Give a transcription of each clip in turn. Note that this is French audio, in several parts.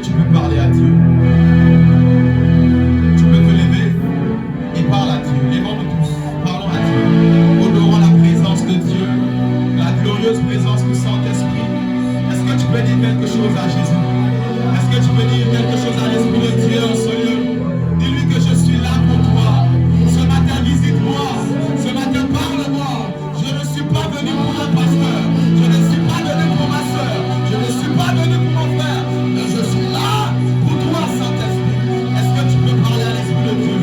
tu peux parler à Dieu? Tu peux te lever et parler à Dieu. Lèvons-nous tous, parlons à Dieu. Honorons la présence de Dieu, la glorieuse présence du Saint-Esprit. Est-ce que tu peux dire quelque chose à Jésus? Est-ce que tu peux dire quelque chose à l'Esprit de Dieu en ce lieu? Dis-lui que je suis là pour toi. Ce matin, visite-moi. Ce matin, parle-moi. Je ne suis pas venu pour un pasteur. Je ne suis pas venu pour ma soeur. Je ne suis pas venu pour mon frère. Mais je suis là pour toi, Saint-Esprit. Est-ce que tu peux parler à l'Esprit de Dieu?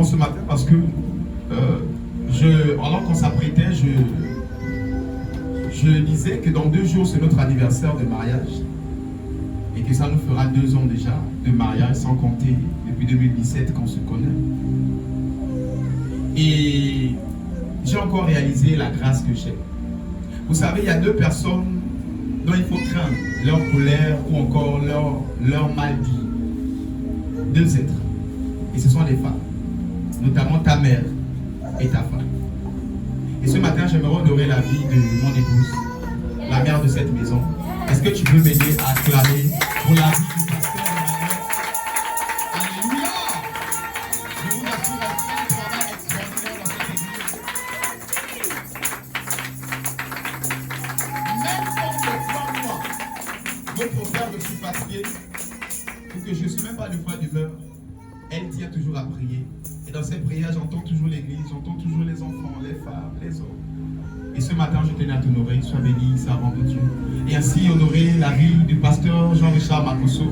Ce matin parce que alors qu'on s'apprêtait, je disais que dans 2 jours c'est notre anniversaire de mariage et que ça nous fera 2 ans déjà de mariage sans compter depuis 2017 qu'on se connaît. Et j'ai encore réalisé la grâce que j'ai. Vous savez, il y a 2 personnes dont il faut craindre leur colère ou encore leur mal-dit. 2 êtres. Et ce sont les femmes. Notamment ta mère et ta femme. Et ce matin, j'aimerais honorer la vie de mon épouse, la mère de cette maison. Est-ce que tu peux m'aider à acclamer pour la vie du pasteur Emmanuel? Alléluia! Je vous assure, elle fait un travail extraordinaire dans cette église. m'aide toujours à prier. Et dans ces prières, j'entends toujours l'église, j'entends toujours les enfants, les femmes, les hommes. Et ce matin, je tenais à t'honorer. Sois béni, servant de Dieu. Et ainsi honorer la vie du pasteur Jean-Richard Makosso,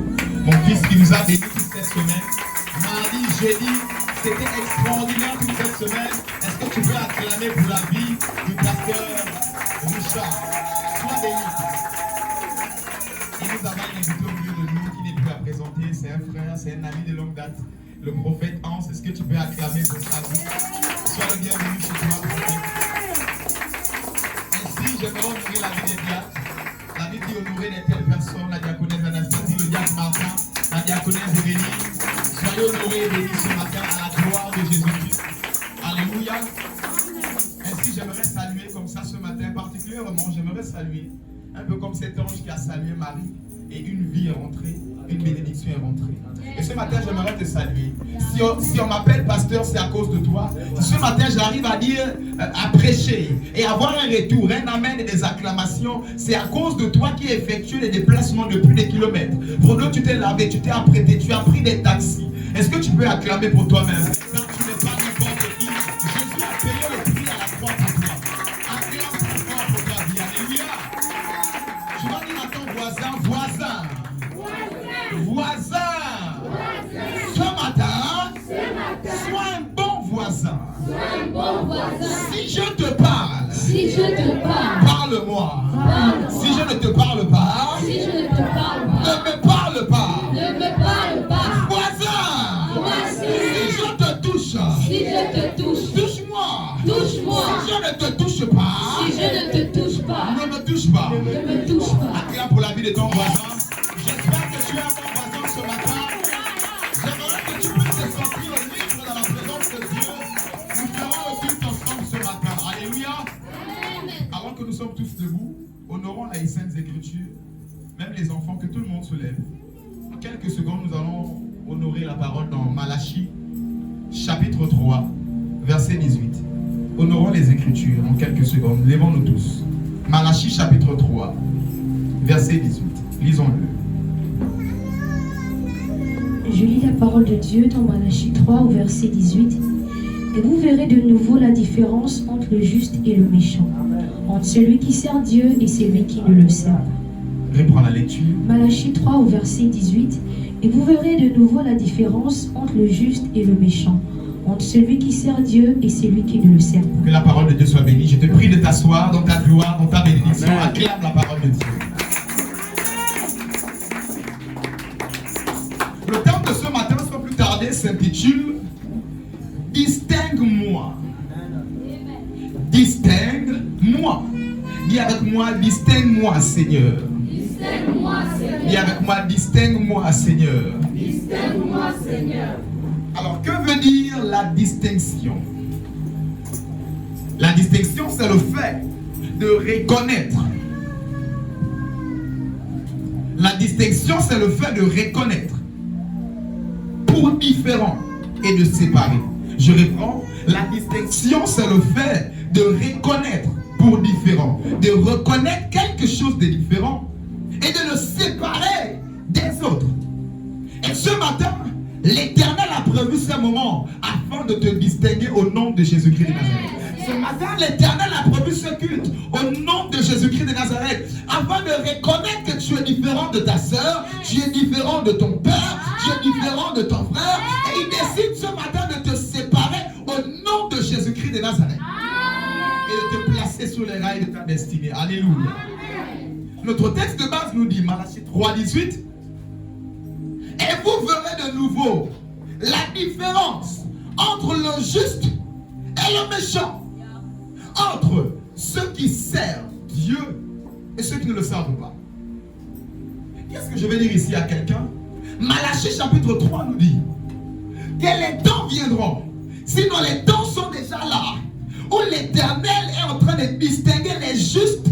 mon fils qui nous a bénis toute cette semaine. Mardi, jeudi, c'était extraordinaire toute cette semaine. Est-ce que tu peux acclamer pour la vie du pasteur Richard? Sois béni. Et nous avons un invité au milieu de nous qui n'est plus à présenter. C'est un frère, c'est un ami de longue date. Le prophète Hans. Est-ce que tu peux acclamer pour sa vie? Sois le bienvenu chez toi, prophète. Ainsi, j'aimerais honorer la vie des diacres. La vie qui honorait de telles personnes, la diaconesse Anastasie, le diacre Martin, la diaconesse Aurélie. Soyez honorés et bénis ce matin à la gloire de Jésus-Christ. Alléluia. Ainsi, j'aimerais saluer comme ça ce matin, particulièrement, j'aimerais saluer, un peu comme cet ange qui a salué Marie, et une vie est rentrée, une bénédiction est rentrée. Et ce matin, j'aimerais te saluer. Si on m'appelle pasteur, c'est à cause de toi. Si ce matin, j'arrive à dire, à prêcher et avoir un retour, un amen et des acclamations, c'est à cause de toi qui effectue les déplacements de plus de kilomètres. Bruno, tu t'es lavé, tu t'es apprêté, tu as pris des taxis. Est-ce que tu peux acclamer pour toi-même? Quand tu n'es pas n'importe qui, Jésus a payé le prix à la croix pour toi. Acclame pour ta vie. Alléluia. Tu vas dire à ton voisin, voisin. Ce matin, sois un bon voisin. Si je te parle, parle-moi. Si je ne te parle pas, ne me parle pas. Voisin, si je te touche, touche-moi. Si je ne te touche pas, ne me touche pas. Acclame pour la vie de ton voisin. J'espère que tu es un bon voisin ce matin. J'aimerais que tu puisses te sentir libre dans la présence de Dieu. Nous ferons le culte ensemble ce matin. Alléluia. Avant que nous sommes tous debout, honorons les Saintes Écritures. Même les enfants, que tout le monde se lève. En quelques secondes, nous allons honorer la parole dans Malachie, chapitre 3, verset 18. Honorons les Écritures en quelques secondes. Lèvons-nous tous. Malachie, chapitre 3, verset 18. Lisons-le. Je lis la parole de Dieu dans Malachie 3 au verset 18. Et vous verrez de nouveau la différence entre le juste et le méchant, entre celui qui sert Dieu et celui qui ne le sert pas. Reprends la lecture. Malachie 3 au verset 18. Et vous verrez de nouveau la différence entre le juste et le méchant, entre celui qui sert Dieu et celui qui ne le sert pas. Que la parole de Dieu soit bénie. Je te prie de t'asseoir dans ta gloire, dans ta bénédiction. Amen. Acclame la parole de Dieu. Le thème de ce matin, sans plus tarder, s'intitule Distingue-moi. Distingue-moi. Dis avec moi, distingue-moi, Seigneur. Dis avec moi, distingue-moi, Seigneur. Distingue-moi, Seigneur. Alors, que veut dire la distinction? La distinction, c'est le fait de reconnaître. La distinction, c'est le fait de reconnaître pour différent et de séparer. Je reprends. La distinction, c'est le fait de reconnaître pour différent, de reconnaître quelque chose de différent et de le séparer des autres. Et ce matin, l'Éternel a prévu ce moment afin de te distinguer au nom de Jésus-Christ de Nazareth. Ce matin, l'Éternel a prévu ce culte au nom de Jésus-Christ de Nazareth afin de reconnaître que tu es différent de ta soeur, tu es différent de ton père, tu es différent de ton frère, et il décide ce matin de te séparer au nom de Jésus-Christ de Nazareth et de te placer sur les rails de ta destinée. Alléluia. Notre texte de base nous dit, Malachie 3, 18, et vous verrez de nouveau la différence entre le juste et le méchant, entre ceux qui servent Dieu et ceux qui ne le servent pas. Qu'est-ce que je vais dire ici à quelqu'un? Malachie chapitre 3 nous dit que les temps viendront, sinon les temps sont déjà là, où l'Éternel est en train de distinguer les justes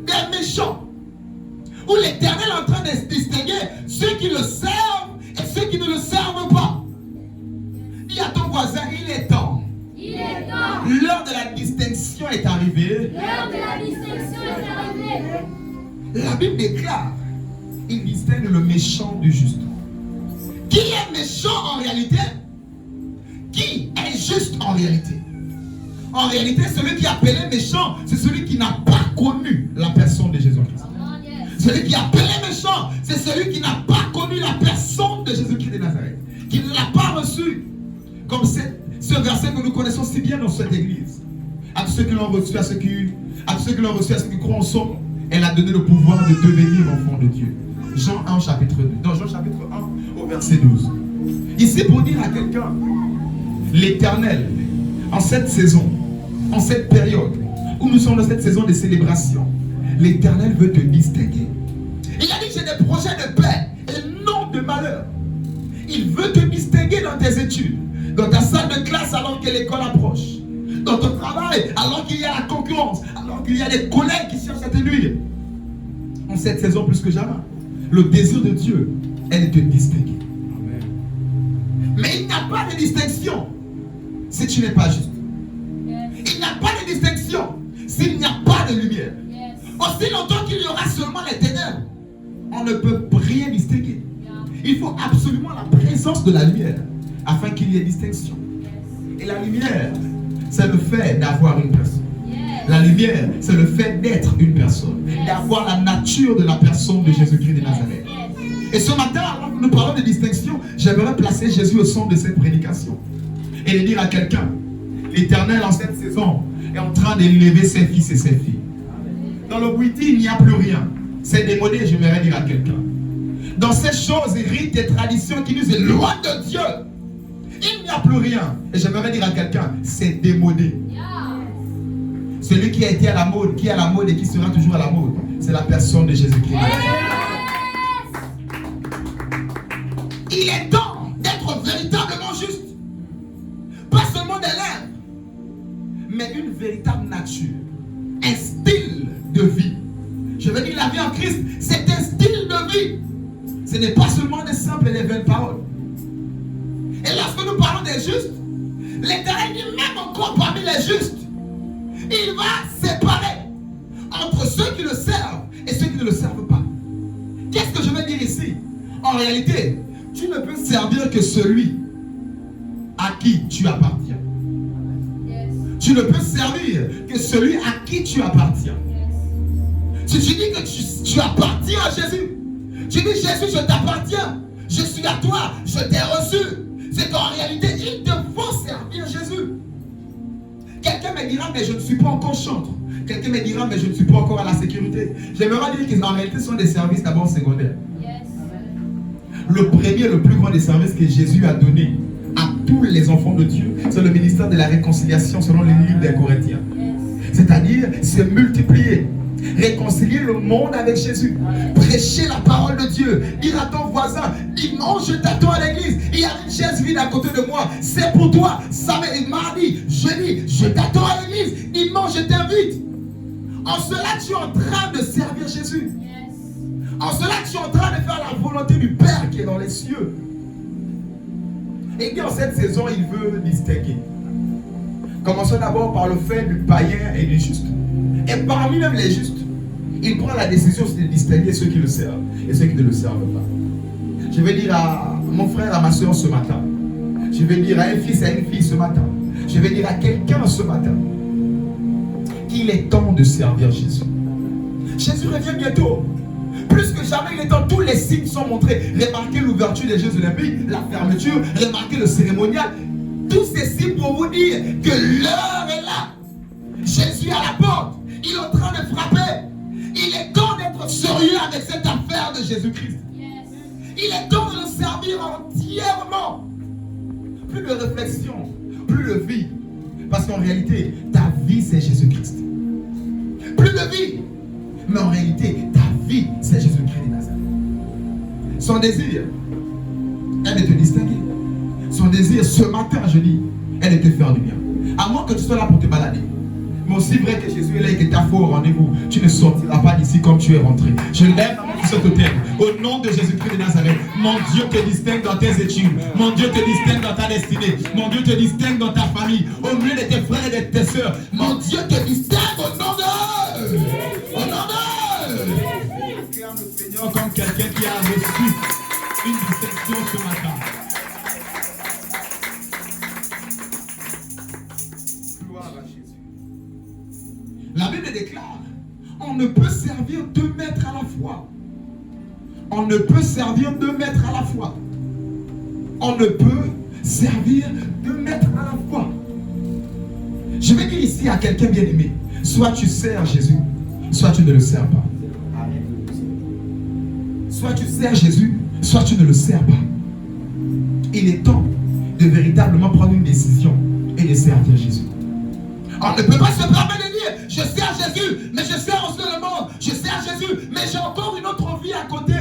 des méchants, où l'Éternel est en train de distinguer ceux qui le servent et ceux qui ne le servent pas. Dis à ton voisin, il est temps. Il est temps. L'heure de la distinction est arrivée. L'heure de la distinction est arrivée. La Bible déclare, il distingue le méchant du juste. Qui est méchant en réalité? qui est juste en réalité? En réalité, celui qui est appelé méchant, c'est celui qui n'a pas connu la personne de Jésus-Christ. Celui qui est appelé méchant, c'est celui qui n'a pas connu la personne de Jésus-Christ de Nazareth, qui ne l'a pas reçu. Comme ce verset que nous connaissons si bien dans cette église. À tous ceux qui l'ont reçu, à ceux qui croient en son nom, elle a donné le pouvoir de devenir enfant de Dieu. Jean 1, chapitre 2. Dans Jean chapitre 1, au verset 12. Ici, pour dire à quelqu'un, l'Éternel, en cette saison, en cette période, où nous sommes dans cette saison de célébration, l'Éternel veut te distinguer. Il a dit, j'ai des projets de paix et non de malheur. Il veut te distinguer dans tes études, dans ta salle de classe alors que l'école approche, dans ton travail alors qu'il y a la concurrence, alors qu'il y a des collègues qui cherchent à te nuire. En cette saison plus que jamais, le désir de Dieu est de te distinguer. Amen. Mais il n'y a pas de distinction si tu n'es pas juste. Il n'y a pas de distinction s'il n'y a pas de lumière. Aussi longtemps qu'il y aura seulement les ténèbres, on ne peut rien distinguer. Il faut absolument la présence de la lumière afin qu'il y ait distinction. Et la lumière, c'est le fait d'avoir une personne. La lumière, c'est le fait d'être une personne, d'avoir la nature de la personne de Jésus-Christ de Nazareth. Et ce matin, alors que nous parlons de distinction, j'aimerais placer Jésus au centre de cette prédication et de dire à quelqu'un, l'Éternel en cette saison est en train d'élever ses fils et ses filles. Dans le Bouiti, il n'y a plus rien. C'est démodé, j'aimerais dire à quelqu'un. Dans ces choses, rites et traditions qui nous éloignent de Dieu, il n'y a plus rien. Et j'aimerais dire à quelqu'un, c'est démodé. Celui qui a été à la mode, qui est à la mode et qui sera toujours à la mode, c'est la personne de Jésus-Christ. Il est temps d'être véritablement juste. Pas seulement des lèvres, mais une véritable nature. Un style de vie. Je veux dire, la vie en Christ, c'est un style de vie. Ce n'est pas seulement des simples et des belles paroles. Et lorsque nous parlons des justes, l'Éternel dit même encore parmi les justes, il va séparer entre ceux qui le servent et ceux qui ne le servent pas. Qu'est-ce que je veux dire ici? En réalité, tu ne peux servir que celui à qui tu appartiens. Tu ne peux servir que celui à qui tu appartiens. Si tu dis que tu appartiens à Jésus, tu dis Jésus, je t'appartiens, je suis à toi, je t'ai reçu. C'est qu'en réalité, il te faut servir Jésus. Quelqu'un me dira, mais je ne suis pas encore chantre. Quelqu'un me dira, mais je ne suis pas encore à la sécurité. J'aimerais dire qu'en réalité, ce sont des services d'abord secondaires. Le premier, le plus grand des services que Jésus a donné à tous les enfants de Dieu, c'est le ministère de la réconciliation selon les livres des Corinthiens. C'est-à-dire, se multiplier, réconcilier le monde avec Jésus, prêcher la parole de Dieu, dire à ton voisin, dimanche je t'attends à l'église, il y a une chaise vide à côté de moi, c'est pour toi, samedi, mardi, jeudi, je t'attends à l'église, dimanche je t'invite. En cela tu es en train de servir Jésus. En cela tu es en train de faire la volonté du Père qui est dans les cieux. Et dans cette saison, il veut distinguer. Commençons d'abord par le fait du païen et du juste. Et parmi même les justes, il prend la décision de distinguer ceux qui le servent et ceux qui ne le servent pas. Je vais dire à mon frère, à ma soeur ce matin. Je vais dire à un fils et à une fille ce matin. Je vais dire à quelqu'un ce matin qu'il est temps de servir Jésus. Jésus revient bientôt. Plus que jamais, il est temps, tous les signes sont montrés. Remarquez l'ouverture des Jeux Olympiques, la fermeture, remarquez le cérémonial. Tous ces signes pour vous dire que l'heure est là. Jésus à la porte. Il est en train de frapper. Il est temps d'être sérieux avec cette affaire de Jésus-Christ. Il est temps de le servir entièrement. Plus de réflexion, plus de vie. Parce qu'en réalité, ta vie, c'est Jésus-Christ. Plus de vie. Mais en réalité, ta vie, c'est Jésus-Christ de Nazareth. Son désir est de te distinguer. Son désir, ce matin, je dis, est de te faire du bien. À moins que tu sois là pour te balader. Mais aussi vrai que Jésus est là et que tu as faux au rendez-vous, tu ne sortiras pas d'ici comme tu es rentré. Je lève la main sur ce thème. Au nom de Jésus-Christ de Nazareth, mon Dieu te distingue dans tes études. Mon Dieu te distingue dans ta destinée. Mon Dieu te distingue dans ta famille. Au milieu de tes frères et de tes sœurs. Mon Dieu te distingue au nom d'eux. Au nom d'eux. Je acclame le Seigneur comme quelqu'un qui a reçu une distinction ce matin. La Bible déclare, on ne peut servir 2 maîtres à la fois. On ne peut servir 2 maîtres à la fois. On ne peut servir 2 maîtres à la fois. Je vais dire ici à quelqu'un bien aimé, soit tu sers Jésus, soit tu ne le sers pas. Soit tu sers Jésus, soit tu ne le sers pas. Il est temps de véritablement prendre une décision et de servir Jésus. On ne peut pas se permettre de dire, je sers Jésus, mais je sers aussi le monde. Je sers Jésus, mais j'ai encore une autre vie à côté.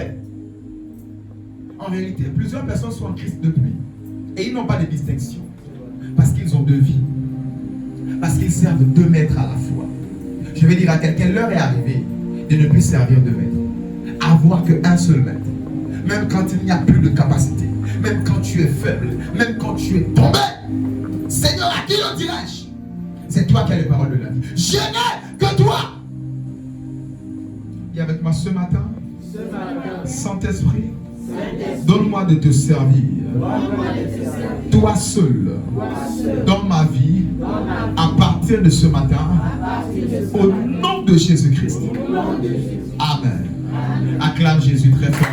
En réalité, plusieurs personnes sont en Christ depuis. Et ils n'ont pas de distinction. Parce qu'ils ont 2 vies. Parce qu'ils servent 2 maîtres à la fois. Je vais dire à quelqu'un, l'heure est arrivée de ne plus servir 2 maîtres. Avoir qu'un seul maître. Même quand il n'y a plus de capacité. Même quand tu es faible. Même quand tu es tombé. Seigneur, à qui le dirais-je? C'est toi qui as les paroles de la vie. Je n'ai que toi. Et avec moi ce matin, Saint-Esprit, donne-moi de te servir. Toi seul, dans ma vie, à partir de ce matin, au nom de Jésus-Christ. Amen. Acclame Jésus très fort.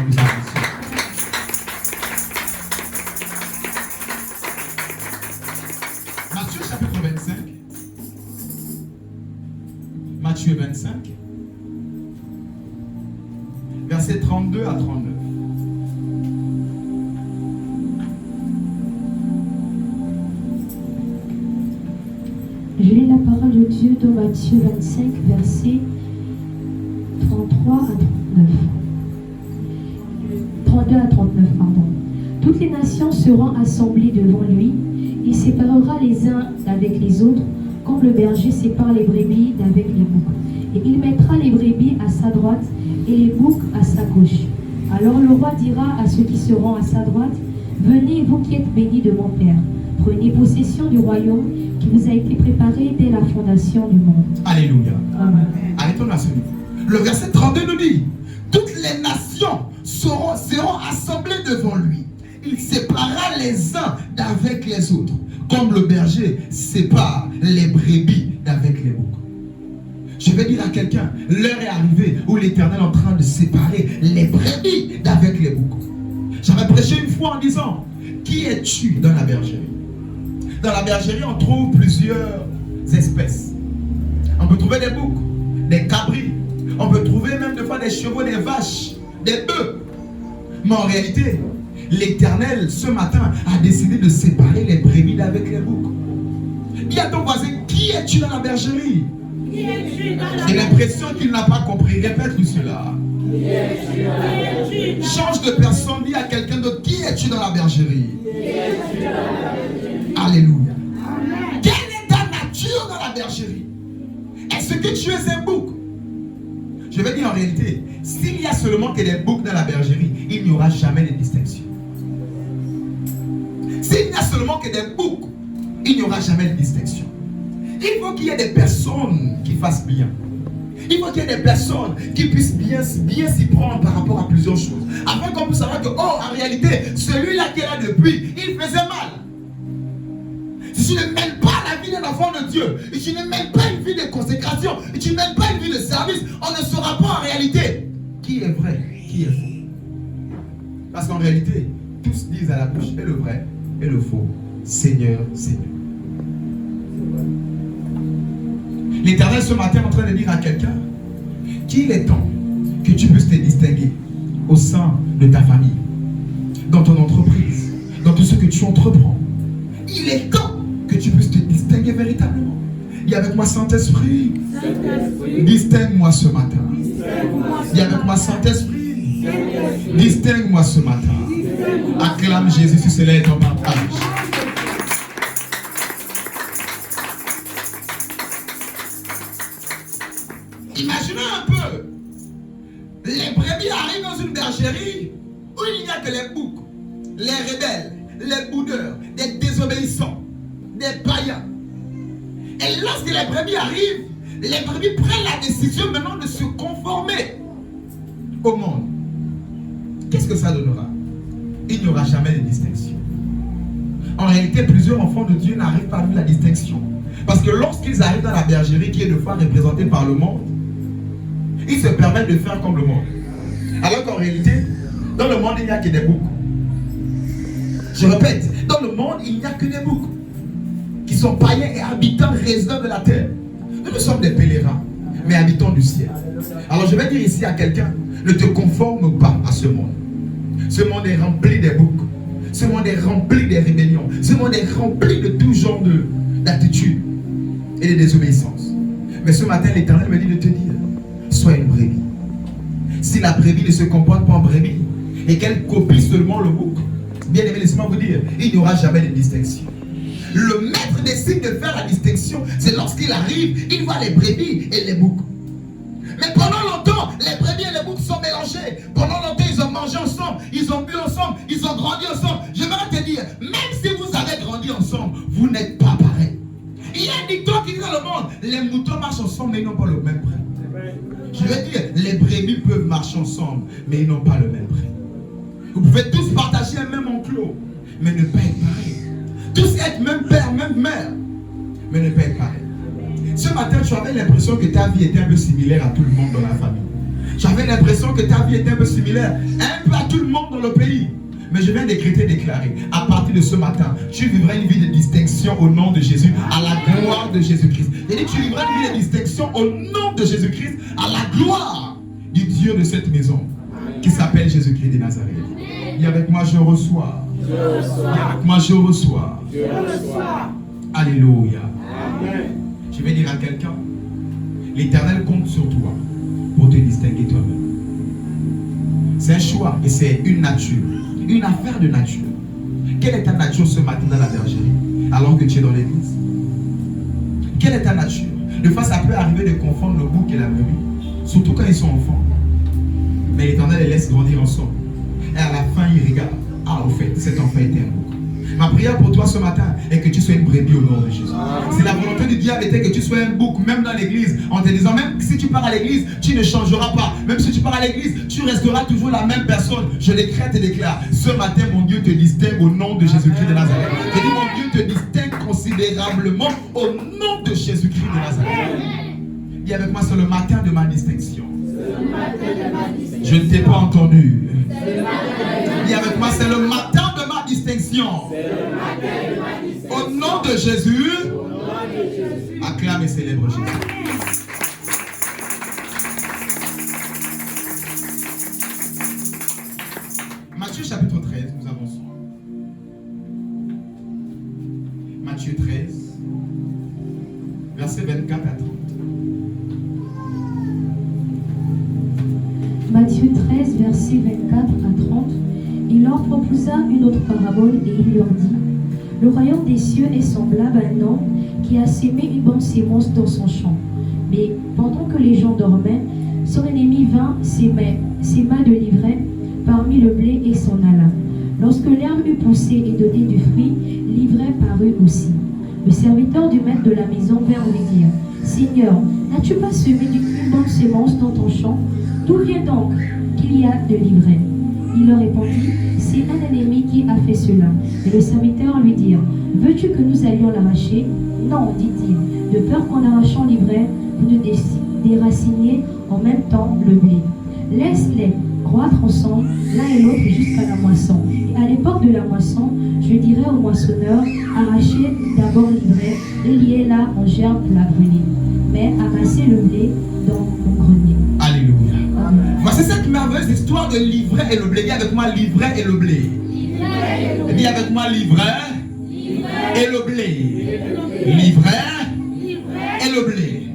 Matthieu chapitre 25. Matthieu 25. Versets 32 à 39. Je lis la parole de Dieu dans Matthieu 25, versets 33 à 39. 32 à 39, pardon. Toutes les nations seront assemblées devant lui. Il séparera les uns d'avec les autres, comme le berger sépare les brebis d'avec les boucs. Et il mettra les brebis à sa droite et les boucs à sa gauche. Alors le roi dira à ceux qui seront à sa droite, venez, vous qui êtes bénis de mon Père, prenez possession du royaume qui vous a été préparé dès la fondation du monde. Alléluia. Amen. Arrêtons à ce niveau. Le verset 32 nous dit, toutes les nations seront assemblées devant lui. Il séparera les uns d'avec les autres, comme le berger sépare les brebis d'avec les boucs. Je vais dire à quelqu'un, l'heure est arrivée où l'Éternel est en train de séparer les brebis d'avec les boucs. J'avais prêché une fois en disant, qui es-tu dans la bergerie? Dans la bergerie, on trouve plusieurs espèces. On peut trouver des boucs, des cabris, on peut trouver même des fois des chevaux, des vaches, des bœufs. Mais en réalité, l'Éternel, ce matin, a décidé de séparer les brebis d'avec les boucs. Dis à ton voisin, qui es-tu dans la bergerie? J'ai l'impression qu'il n'a pas compris. Répète-lui cela. Change de personne, dis à quelqu'un d'autre, qui es-tu dans la bergerie? Alléluia. Quelle est ta nature dans la bergerie? Est-ce que tu es un bouc? Je vais dire en réalité, s'il y a seulement que des boucs dans la bergerie, il n'y aura jamais de distinction. S'il n'y a seulement que des boucs, il n'y aura jamais de distinction. Il faut qu'il y ait des personnes qui fassent bien. Il faut qu'il y ait des personnes qui puissent bien s'y prendre par rapport à plusieurs choses. Afin qu'on puisse savoir que, oh, en réalité, celui-là qui est là depuis, il faisait mal. Si tu ne mènes pas la vie d'un enfant de Dieu, et tu ne mènes pas une vie de consécration, et tu ne mènes pas une vie de service, on ne saura pas en réalité qui est vrai, qui est faux. Parce qu'en réalité, tous disent à la bouche et le vrai et le faux. Seigneur, Seigneur. L'Éternel ce matin est en train de dire à quelqu'un qu'il est temps que tu puisses te distinguer au sein de ta famille, dans ton entreprise, dans tout ce que tu entreprends. Il est temps que tu puisses te distinguer véritablement. Et avec moi Saint-Esprit, distingue-moi ce matin. Et avec moi Saint-Esprit, distingue-moi ce matin. Acclame Jésus si cela est ton partage. Imaginez un peu, les brebis arrivent dans une bergerie où il n'y a que les boucs, les rebelles, les boudeurs, des désobéissants, des païens. Et lorsque les brebis arrivent, les brebis prennent la décision maintenant de se conformer au monde. Qu'est-ce que ça donnera? Il n'y aura jamais de distinction. En réalité, plusieurs enfants de Dieu n'arrivent pas à faire la distinction. Parce que lorsqu'ils arrivent dans la bergerie qui est de fois représentée par le monde, ils se permettent de faire comme le monde. Alors qu'en réalité, dans le monde, il n'y a que des boucs. Je répète, dans le monde, il n'y a que des boucs qui sont païens et habitants résidents de la terre. Nous sommes des pèlerins, mais habitants du ciel. Alors je vais dire ici à quelqu'un, ne te conforme pas à ce monde. Ce monde est rempli des boucs. Ce monde est rempli des rébellions. Ce monde est rempli de tout genre d'attitudes et de désobéissance. Mais ce matin, l'Éternel me dit de te dire, sois une brebis. Si la brebis ne se comporte pas en brebis et qu'elle copie seulement le bouc, bien aimé, laissez-moi vous dire, il n'y aura jamais de distinction. Le maître décide de faire la distinction, c'est lorsqu'il arrive, il voit les brebis et les boucs. Mais pendant longtemps, les brebis et les boucs sont mélangés. Pendant longtemps, ils ont mangé ensemble, ils ont bu ensemble, ils ont grandi ensemble. Je vais te dire, même si vous avez grandi ensemble, vous n'êtes pas pareil. Il y a un dicton qui dit dans le monde, les moutons marchent ensemble, mais ils n'ont pas le même prix. Je veux dire, les brebis peuvent marcher ensemble, mais ils n'ont pas le même prix. Vous pouvez tous partager un même enclos, mais ne pas être pareil. Tous être même père, même mère, mais ne pas être pareil. Ce matin, tu avais l'impression que ta vie était un peu similaire à tout le monde dans la famille. J'avais l'impression que ta vie était un peu similaire un peu à tout le monde dans le pays. Mais je viens déclarer, à partir de ce matin, tu vivras une vie de distinction au nom de Jésus, à la gloire de Jésus-Christ. Et tu vivras une vie de distinction au nom de Jésus-Christ, à la gloire du Dieu de cette maison, qui s'appelle Jésus-Christ de Nazareth. Dis avec moi, je reçois. Dis avec moi, je reçois. Alléluia. Amen. Je vais dire à quelqu'un, l'Éternel compte sur toi pour te distinguer toi-même. C'est un choix et c'est une nature, une affaire de nature. Quelle est ta nature ce matin dans la bergerie, alors que tu es dans l'église? Quelle est ta nature? De fois, ça peut arriver de confondre le bouc et la brebis, surtout quand ils sont enfants. Mais l'Éternel les laisse grandir ensemble. Et à la fin, il regarde. Ah, au fait, cet enfant était un bouc. Ma prière pour toi ce matin est que tu sois une brebis au nom de Jésus. C'est la volonté du diable était que tu sois un bouc, même dans l'église, en te disant, même si tu pars à l'église, tu ne changeras pas. Même si tu pars à l'église, tu resteras toujours la même personne. Je décrète et déclare, ce matin, mon Dieu te distingue au nom de Jésus-Christ de Nazareth. Je dis, mon Dieu te distingue considérablement au nom de Jésus-Christ de Nazareth. Dis avec moi, c'est le matin de ma distinction. Je ne t'ai pas entendu. Dis avec moi, c'est le matin de ma distinction. Au nom de Jésus, acclame et célèbre Jésus. Matthieu chapitre 13, nous avançons. Matthieu 13, versets 24 à 30. Matthieu 13, versets 24 à 30. Il leur proposa une autre parabole et il leur dit: Le royaume des cieux est semblable à un homme qui a sémé une bonne sémence dans son champ. Mais pendant que les gens dormaient, son ennemi vint, séma de l'ivraie parmi le blé et s'en alla. Lorsque l'herbe eut poussé et donné du fruit, l'ivraie parut aussi. Le serviteur du maître de la maison vint lui dire: Seigneur, n'as-tu pas semé une bonne sémence dans ton champ? D'où vient donc qu'il y a de l'ivraie? Il leur répondit: C'est un ennemi qui a fait cela. Et le serviteur lui dit: Veux-tu que nous allions l'arracher? Non, dit-il, de peur qu'en arrachant l'ivraie, vous ne déraciniez en même temps le blé. Laisse-les croître ensemble, l'un et l'autre, jusqu'à la moisson. Et à l'époque de la moisson, je dirai au moissonneur: Arrachez d'abord l'ivraie et liez-la en gerbe pour la brûler. Mais amassez le blé dans mon grenier. Alléluia. Voici cette merveilleuse histoire de l'ivraie et le blé. Dis avec moi, l'ivraie et le blé. Dis avec moi, l'ivraie et le blé. L'ivraie et le blé.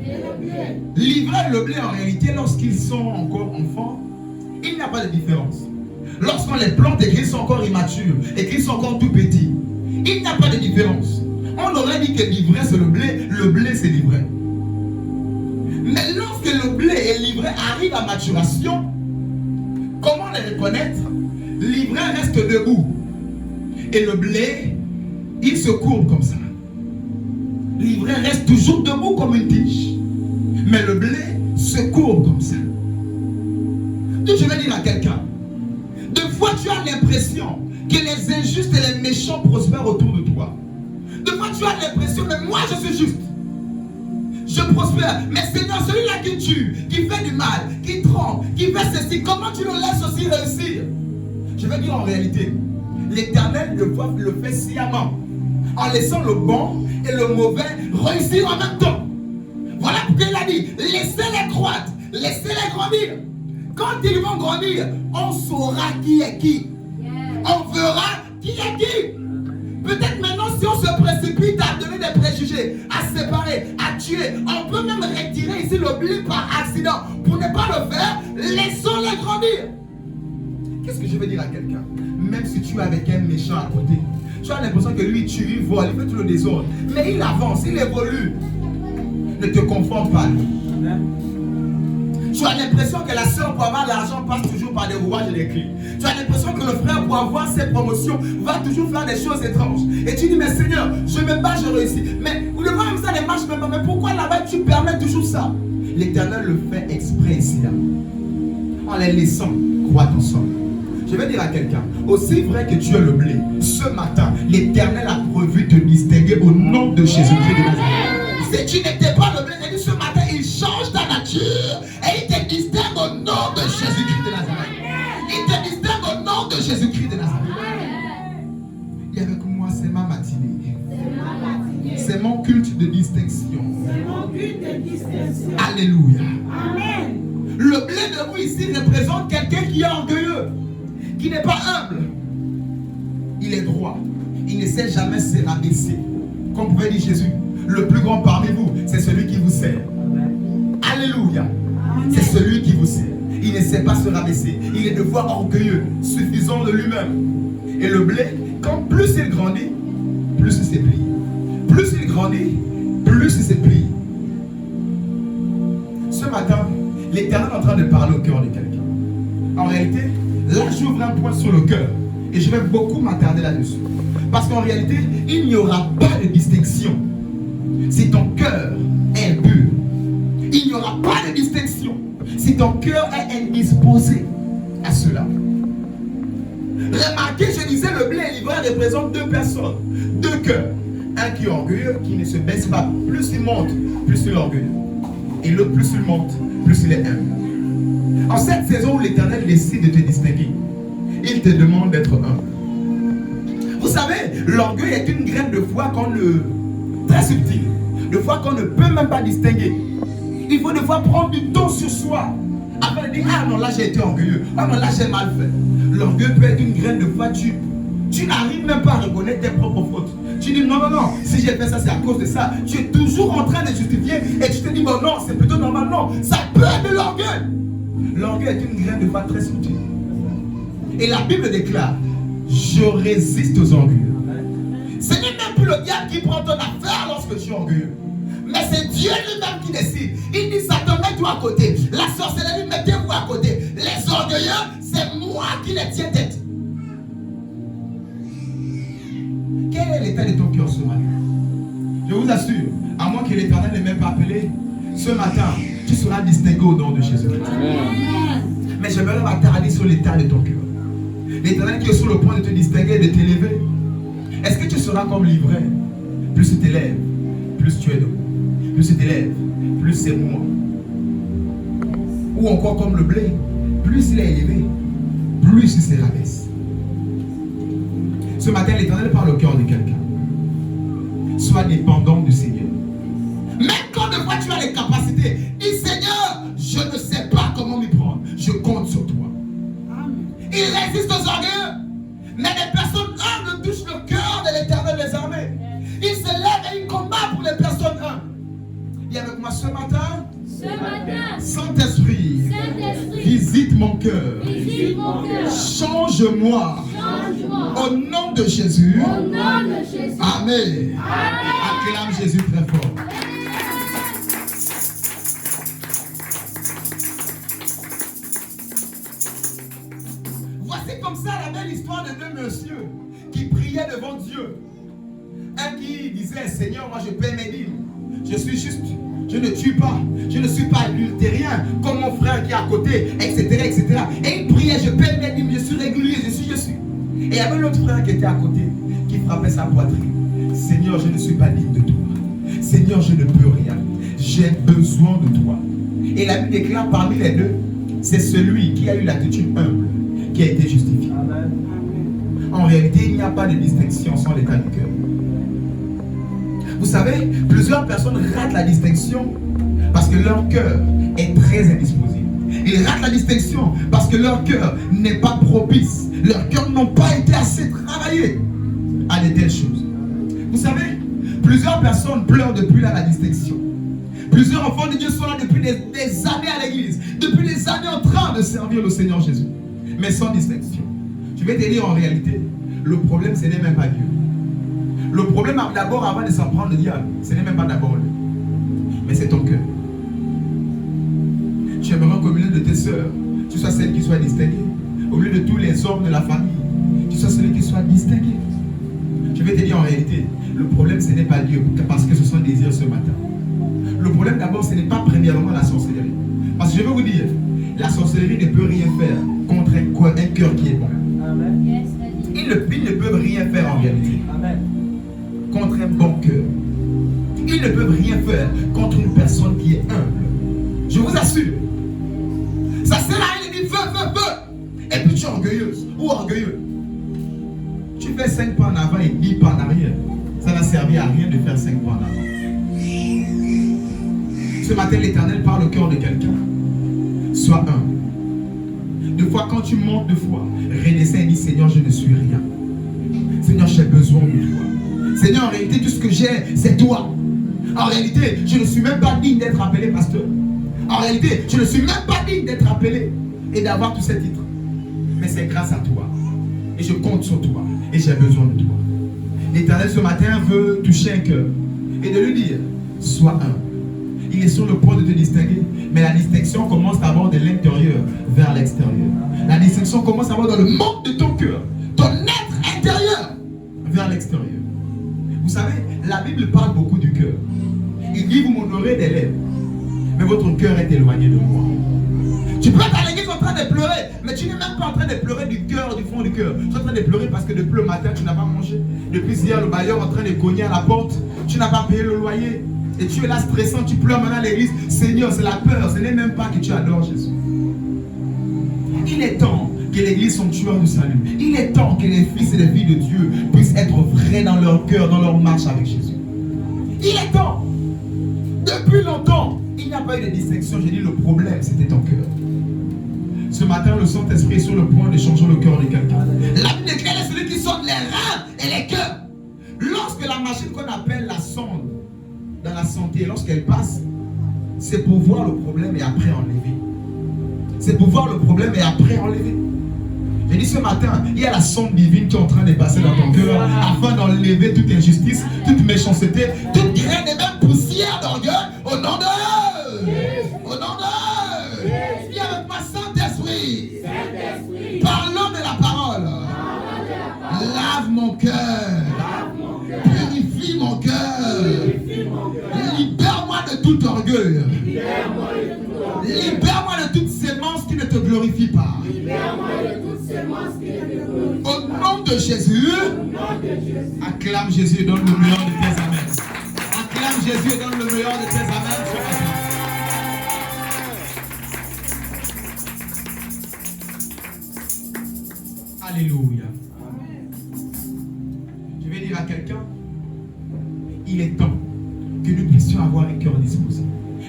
L'ivraie et le blé, en réalité, lorsqu'ils sont encore enfants, il n'y a pas de différence. Lorsqu'on les plante et qu'ils sont encore immatures et qu'ils sont encore tout petits, il n'y a pas de différence. On aurait dit que l'ivraie c'est le blé c'est l'ivraie. Mais lorsque le blé et l'ivraie arrivent à maturation, comment les reconnaître? L'ivraie reste debout et le blé, il se courbe comme ça. L'ivraie reste toujours debout comme une tige, mais le blé se courbe comme ça. Donc je vais dire à quelqu'un, de fois tu as l'impression que les injustes et les méchants prospèrent autour de toi. De fois, tu as l'impression, mais moi je suis juste. Je prospère. Mais Seigneur, celui-là qui tue, qui fait du mal, qui trompe, qui fait ceci, comment tu le laisses aussi réussir? Je veux dire en réalité, l'Éternel le fait sciemment, en laissant le bon et le mauvais réussir en même temps. Voilà pourquoi il a dit, laissez-les croître, laissez-les grandir. Quand ils vont grandir, on saura qui est qui. On verra qui est qui. Peut-être maintenant, si on se précipite à donner des préjugés, à séparer, à tuer, on peut même retirer ici le blé par accident. Pour ne pas le faire, laissons-les grandir. Qu'est-ce que je veux dire à quelqu'un? Même si tu es avec un méchant à côté, tu as l'impression que lui tue, il vole, il fait tout le désordre. Mais il avance, il évolue. Ne te confonds pas. Tu as l'impression que la soeur pour avoir l'argent passe toujours par des rouages et des clés. Tu as l'impression que le frère pour avoir ses promotions va toujours faire des choses étranges. Et tu dis, mais Seigneur, je me bats, je réussis. Mais le même ça ne marche même pas. Mais pourquoi là-bas tu permets toujours ça? L'Éternel le fait exprès ici, là. En les laissant croître ensemble. Je vais dire à quelqu'un, aussi vrai que tu es le blé, ce matin, l'Éternel a prévu te distinguer au nom de Jésus-Christ de Nazareth. Si tu n'étais pas le blé, ce matin, il change ta nature et il te distingue au nom de Jésus-Christ de Nazareth. Il te distingue au nom de Jésus-Christ de Nazareth. Et avec moi, c'est ma matinée. C'est mon culte de distinction. Alléluia. Amen. Le blé de vous ici représente quelqu'un qui est orgueilleux, qui n'est pas humble. Il est droit. Il ne sait jamais se rabaisser. Comme pouvait dire Jésus, le plus grand parmi vous, c'est celui qui vous sert. Alléluia. C'est celui qui vous sert. Il ne sait pas se rabaisser. Il est de foi orgueilleux, suffisant de lui-même. Et le blé, quand plus il grandit, plus il se plie. Plus il grandit, plus il se plie. Ce matin, l'Éternel est en train de parler au cœur de quelqu'un. En réalité, là j'ouvre un point sur le cœur. Et je vais beaucoup m'attarder là-dessus. Parce qu'en réalité, il n'y aura pas de distinction. Si ton cœur est pur, il n'y aura pas de distinction. Si ton cœur est indisposé à cela. Remarquez, je disais, le blé et l'ivraie représentent deux personnes, deux cœurs. Un qui est orgueilleux, qui ne se baisse pas. Plus il monte, plus il est orgueilleux. Et l'autre, plus il monte, plus il est humble. En cette saison où l'Éternel décide de te distinguer, il te demande d'être humble. Vous savez, l'orgueil est une graine de foi très subtile, de foi qu'on ne peut même pas distinguer. Il faut des fois prendre du temps sur soi afin de dire, ah non, là j'ai été orgueilleux, ah non, là j'ai mal fait. L'orgueil peut être une graine de foi, tu n'arrives même pas à reconnaître tes propres fautes. Tu dis non, si j'ai fait ça, c'est à cause de ça. Tu es toujours en train de justifier et tu te dis, bon non, c'est plutôt normal. Non, ça peut être de l'orgueil. L'orgueil est une graine de foi très subtile. Et la Bible déclare, je résiste aux orgueilleux. Ce n'est même plus le diable qui prend ton affaire lorsque tu es orgueilleux. Mais c'est Dieu lui-même qui décide. Il dit, Satan, mets-toi à côté. La sorcellerie, mettez-vous à côté. Les orgueilleux, c'est moi qui les tiens tête. Quel est l'état de ton cœur ce matin? Je vous assure, à moins que l'Éternel n'ait même pas appelé, ce matin, tu seras distingué au nom de Jésus-Christ. Mais j'aimerais m'attarder sur l'état de ton cœur. L'Éternel qui est sur le point de te distinguer et de t'élever. Est-ce que tu seras comme l'ivraie? Plus tu t'élèves, plus tu es debout. Plus tu t'élèves, plus c'est moi. Ou encore comme le blé, plus il est élevé, plus il se rabaisse. Ce matin, l'Éternel parle au cœur de quelqu'un. Sois dépendant du Seigneur. Même quand de fois tu as les capacités, dis Seigneur, je ne sais pas comment m'y prendre. Je compte sur toi. Il résiste aux orgueilleux. Mais les personnes humbles touchent le cœur de l'Éternel des armées. Il se lève et il combat pour les personnes humbles. Viens avec moi ce matin. Saint-Esprit, visite mon cœur. Change-moi. Au nom de Jésus. Amen. Acclame Jésus très fort. Voici comme ça la belle histoire de deux messieurs qui priaient devant Dieu. Un qui disait, Seigneur, moi je paie mes dîmes. Je suis juste. Je ne tue pas. Je ne suis pas adultérien comme mon frère qui est à côté, etc., etc. Et il priait, je paie mes dîmes, je suis régulier, je suis. Et il y avait l'autre frère qui était à côté, qui frappait sa poitrine. Seigneur, je ne suis pas digne de toi. Seigneur, je ne peux rien. J'ai besoin de toi. Et la Bible déclare parmi les deux, c'est celui qui a eu l'attitude humble qui a été justifié. Amen. En réalité, il n'y a pas de distinction sans l'état du cœur. Vous savez, plusieurs personnes ratent la distinction parce que leur cœur est très indisposé. Ils ratent la distinction parce que leur cœur n'est pas propice. Leurs cœurs n'ont pas été assez travaillés à de telles choses. Vous savez, plusieurs personnes pleurent depuis là la distinction. Plusieurs enfants de Dieu sont là depuis des années à l'église, depuis des années en train de servir le Seigneur Jésus, mais sans distinction. Je vais te dire en réalité, le problème ce n'est même pas Dieu. Le problème d'abord, avant de s'en prendre le diable, ce n'est même pas d'abord lui, mais c'est ton cœur. Tu aimerais qu'au milieu de tes sœurs, tu sois celle qui soit distinguée. Au milieu de tous les hommes de la famille, tu sois celui qui soit distingué. Je vais te dire en réalité, le problème ce n'est pas Dieu, parce que ce sont des désirs ce matin. Le problème d'abord, ce n'est pas premièrement la sorcellerie. Parce que je vais vous dire, la sorcellerie ne peut rien faire contre un cœur qui est bon. Amen. Ils ne peuvent rien faire en réalité. Amen. Contre un bon cœur. Ils ne peuvent rien faire contre une personne qui est humble. Je vous assure. Ça sert à rien de dire feu. Et puis tu es orgueilleuse ou orgueilleux. Tu fais 5 pas en avant et 10 pas en arrière. Ça n'a servi à rien de faire 5 pas en avant. Ce matin, l'Éternel parle au cœur de quelqu'un. Sois humble. Deux fois, quand tu montes de foi, redescends et dis Seigneur, je ne suis rien. Seigneur, j'ai besoin de toi. Seigneur, en réalité, tout ce que j'ai, c'est toi. En réalité, je ne suis même pas digne d'être appelé pasteur. En réalité, je ne suis même pas digne d'être appelé et d'avoir tous ces titres. Mais c'est grâce à toi. Et je compte sur toi. Et j'ai besoin de toi. L'Éternel, ce matin, veut toucher un cœur et de lui dire, sois humble. Il est sur le point de te distinguer. Mais la distinction commence d'abord de l'intérieur vers l'extérieur. La distinction commence d'abord dans le monde de ton cœur. Ton être intérieur vers l'extérieur. Vous savez, la Bible parle beaucoup du cœur. Il dit, vous m'honorez des lèvres. Mais votre cœur est éloigné de moi. Tu peux être à l'église en train de pleurer, mais tu n'es même pas en train de pleurer du cœur, du fond du cœur. Tu es en train de pleurer parce que depuis le matin, tu n'as pas mangé. Depuis hier, le bailleur en train de cogner à la porte. Tu n'as pas payé le loyer. Et tu es là stressant, tu pleures maintenant à l'église. Seigneur, c'est la peur. Ce n'est même pas que tu adores Jésus. Il est temps que l'église sanctuaire du salut. Il est temps que les fils et les filles de Dieu puissent être vrais dans leur cœur, dans leur marche avec Jésus. Il est temps. Depuis longtemps, il n'y a pas eu de distinction. J'ai dit le problème, c'était ton cœur. Ce matin, le Saint-Esprit est sur le point de changer le cœur de quelqu'un. La Bible déclare celui qui sonde les reins et les cœurs. Lorsque la machine qu'on appelle la sonde dans la santé, lorsqu'elle passe, c'est pour voir le problème et après enlever. C'est pour voir le problème et après enlever. J'ai dit ce matin, il y a la sonde divine qui est en train de passer dans ton cœur afin d'enlever toute injustice, toute méchanceté, toute graine et même poussière d'orgueil au nom de... Au nom de... Viens avec moi, Saint-Esprit. Parlons de la parole. Lave mon cœur. Purifie mon cœur. Libère-moi de tout orgueil. Libère-moi de toute sémence qui ne te glorifie pas. Au nom de Jésus, acclame Jésus et donne le meilleur de tes amens. Acclame Jésus et donne le meilleur de tes amens. Alléluia. Je vais dire à quelqu'un, il est temps que nous puissions avoir un cœur disposé.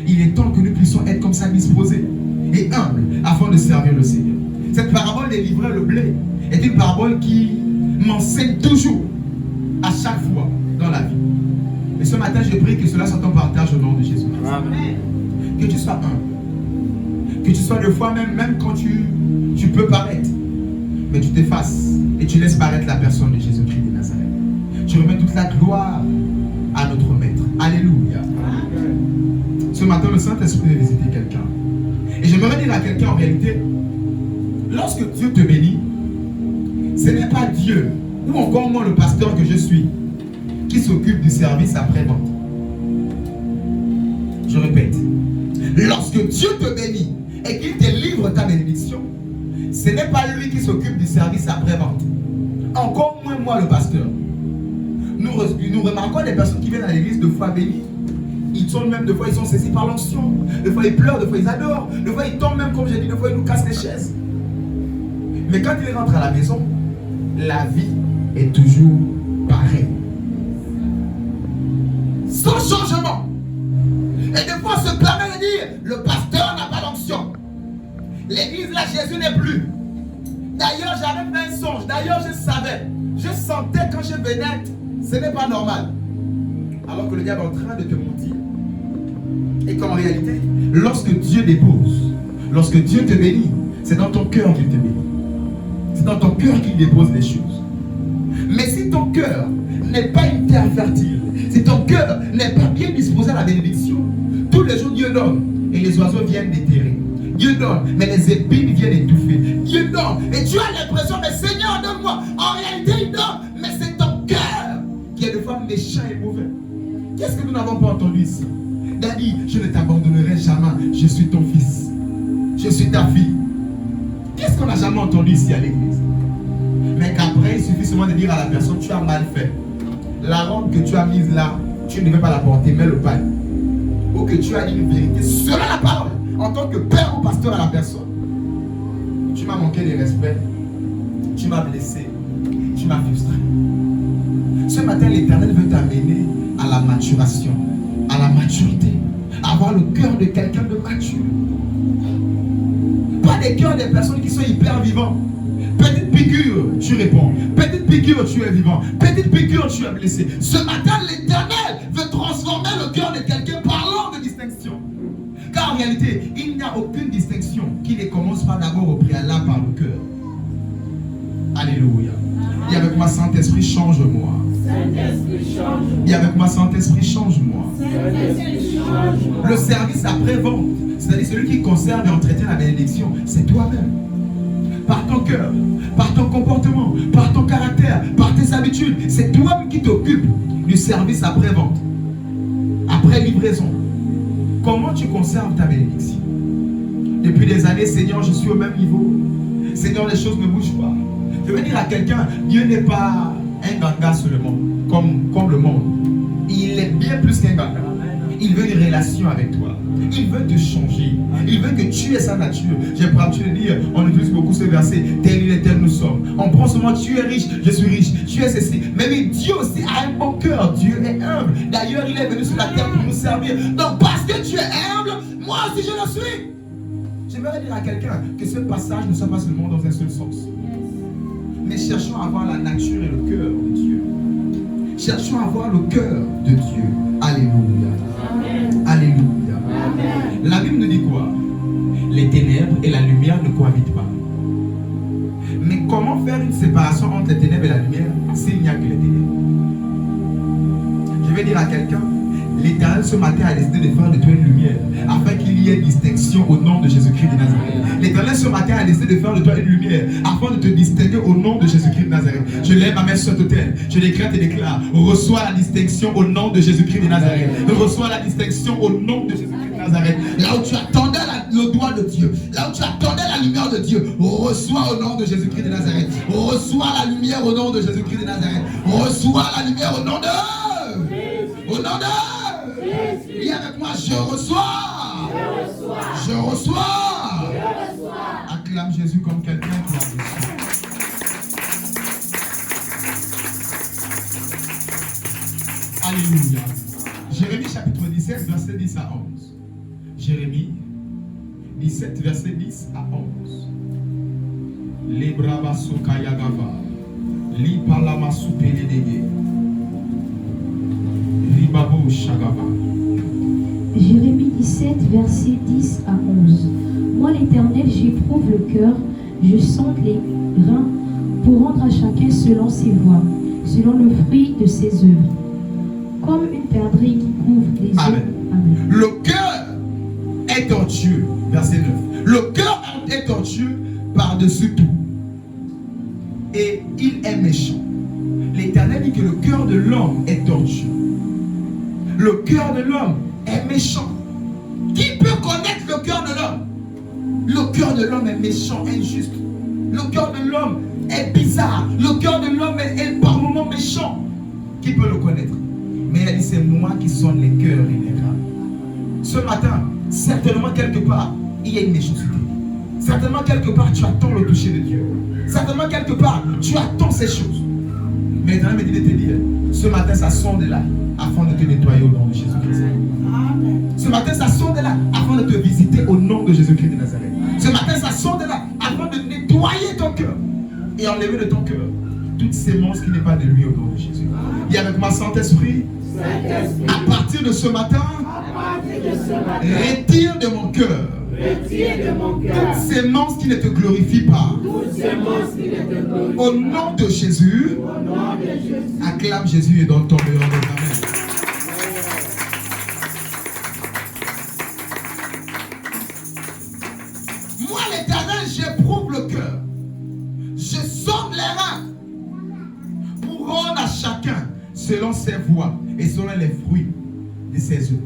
Il est temps que nous puissions être comme ça disposés et humbles afin de servir le Seigneur. Cette parabole des livreurs le blé est une parabole qui m'enseigne toujours, à chaque fois dans la vie. Et ce matin, je prie que cela soit ton partage au nom de Jésus. Amen. Que tu sois humble. Que tu sois de foi même quand tu peux paraître. Mais tu t'effaces et tu laisses paraître la personne de Jésus-Christ de Nazareth. Tu remets toute la gloire à notre Maître. Alléluia. Amen. Ce matin, le Saint-Esprit va visiter quelqu'un. Et j'aimerais dire à quelqu'un en réalité, lorsque Dieu te bénit, ce n'est pas Dieu, ou encore moi le pasteur que je suis, qui s'occupe du service après-vente. Je répète, lorsque Dieu te bénit et qu'il te livre ta bénédiction, ce n'est pas lui qui s'occupe du service après-vente. Encore moins moi, le pasteur. Nous remarquons des personnes qui viennent à l'église de foi bénie. Ils tombent même, de fois ils sont saisis par l'onction. De fois ils pleurent, de fois ils adorent. De fois ils tombent même, comme j'ai dit, de fois ils nous cassent les chaises. Mais quand ils rentrent à la maison, la vie est toujours pareille. Sans changement. Et des fois on se permet de dire, le pasteur n'a pas d'onction. L'église là, Jésus n'est plus. D'ailleurs, j'avais fait un songe. D'ailleurs, je savais. Je sentais quand je venais, ce n'est pas normal. Alors que le diable est en train de te mentir. Et qu'en réalité, lorsque Dieu dépose, lorsque Dieu te bénit, c'est dans ton cœur qu'il te bénit. C'est dans ton cœur qu'il dépose les choses. Mais si ton cœur n'est pas une terre fertile, si ton cœur n'est pas bien disposé à la bénédiction, tous les jours Dieu donne et les oiseaux viennent déterrer. Dieu donne, mais les épines viennent étouffer. Dieu donne, et tu as l'impression, mais Seigneur, donne-moi. En réalité, il donne, mais c'est ton cœur qui est de fois méchant et mauvais. Qu'est-ce que nous n'avons pas entendu ici? Daddy, je ne t'abandonnerai jamais. Je suis ton fils. Je suis ta fille. Qu'est-ce qu'on n'a jamais entendu ici à l'église? Mais qu'après, il suffit seulement de dire à la personne, tu as mal fait. La robe que tu as mise là, tu ne devais pas la porter, mets le pain. Ou que tu as dit une vérité selon la parole. En tant que père ou pasteur à la personne, tu m'as manqué de respect, tu m'as blessé, tu m'as frustré. Ce matin, l'Éternel veut t'amener à la maturation, à la maturité, à avoir le cœur de quelqu'un de mature. Pas des cœurs des personnes qui sont hyper vivants. Petite piqûre, tu réponds. Petite piqûre, tu es vivant. Petite piqûre, tu es blessé. Ce matin, l'Éternel veut transformer le cœur de quelqu'un parlant de distinction. Car en réalité, il n'y a aucune distinction qui ne commence pas d'abord au préalable par le cœur. Alléluia. Dis avec moi, Saint-Esprit, change-moi. Saint-Esprit, change-moi. Dis avec moi, Saint-Esprit, change-moi. Saint-Esprit, change-moi. Le service après-vente, c'est-à-dire celui qui conserve et entretient la bénédiction, c'est toi-même. Par ton cœur, par ton comportement, par ton caractère, par tes habitudes, c'est toi-même qui t'occupes du service après-vente, après livraison. Comment tu conserves ta bénédiction? Depuis des années, Seigneur, je suis au même niveau. Seigneur, les choses ne bougent pas. Je veux dire à quelqu'un, Dieu n'est pas un ganga seulement, comme le monde. Il est bien plus qu'un ganga. Il veut une relation avec toi. Il veut te changer. Il veut que tu aies sa nature. J'ai pas l'habitude de dire, on utilise beaucoup ce verset, tel il est, tel nous sommes. On prend seulement, tu es riche, je suis riche, tu es ceci. Mais Dieu aussi a un bon cœur. Dieu est humble. D'ailleurs, il est venu sur la terre pour nous servir. Donc, parce que tu es humble, moi aussi je le suis. J'aimerais dire à quelqu'un que ce passage ne soit pas seulement dans un seul sens. Mais cherchons à avoir la nature et le cœur de Dieu. Cherchons à avoir le cœur de Dieu. Alléluia. Amen. Alléluia. Amen. La Bible nous dit quoi? Les ténèbres et la lumière ne cohabitent pas. Mais comment faire une séparation entre les ténèbres et la lumière s'il n'y a que les ténèbres? Je vais dire à quelqu'un, l'Éternel ce matin a décidé de faire de toi une lumière afin qu'il y ait distinction au nom de Jésus-Christ de Nazareth. L'Éternel ce matin a décidé de faire de toi une lumière afin de te distinguer au nom de Jésus-Christ de Nazareth. Je lève ma main sur cet autel, je décrète et déclare, reçois la distinction au nom de Jésus-Christ de Nazareth. Reçois la distinction au nom de Jésus-Christ de Nazareth. Là où tu attendais le doigt de Dieu, là où tu attendais la lumière de Dieu, reçois au nom de Jésus-Christ de Nazareth. Reçois la lumière au nom de Jésus-Christ de Nazareth. Reçois la lumière au nom de... Au nom de... Dis avec moi, je reçois. Je reçois. Acclame Jésus comme quelqu'un qui a reçu. Alléluia. Jérémie chapitre 17, verset 10 à 11. Jérémie 17, verset 10 à 11. Les brava sokayagava. Li palama supeledege. Ribabo shagava. Jérémie 17, verset 10 à 11. Moi, l'Éternel, j'éprouve le cœur, je sonde les reins pour rendre à chacun selon ses voies, selon le fruit de ses œuvres. Comme une perdrix qui couvre les eaux. Amen. Amen. Le cœur est tortueux. Verset 9. Le cœur est tortueux par-dessus tout. Et il est méchant. L'Éternel dit que le cœur de l'homme est tortueux. Le cœur de l'homme est méchant. Qui peut connaître le cœur de l'homme? Le cœur de l'homme est méchant, injuste. Le cœur de l'homme est bizarre. Le cœur de l'homme Qui peut le connaître? Mais elle dit, c'est moi qui sonne les cœurs et les reins. Ce matin, certainement quelque part, il y a une méchanceté. Certainement quelque part, tu attends le toucher de Dieu. Certainement quelque part, tu attends ces choses. Mais l'Éternel me dit de te dire, ce matin, ça sonne là, afin de te nettoyer au nom de Jésus-Christ. Ce matin, ça sonne là, afin de te visiter au nom de Jésus-Christ de Nazareth. Ce matin, ça sonne là, afin de nettoyer ton cœur et enlever de ton cœur toute sémence qui n'est pas de lui au nom de Jésus. Et avec ma Saint-Esprit, à partir de ce matin, retire de mon cœur toute sémence qui ne te glorifie pas. Au nom de Jésus, acclame Jésus et donne ton meilleur de ta main. Moi, l'Éternel, j'éprouve le cœur. Je sonde les reins pour rendre à chacun selon ses voies et selon les fruits de ses œuvres.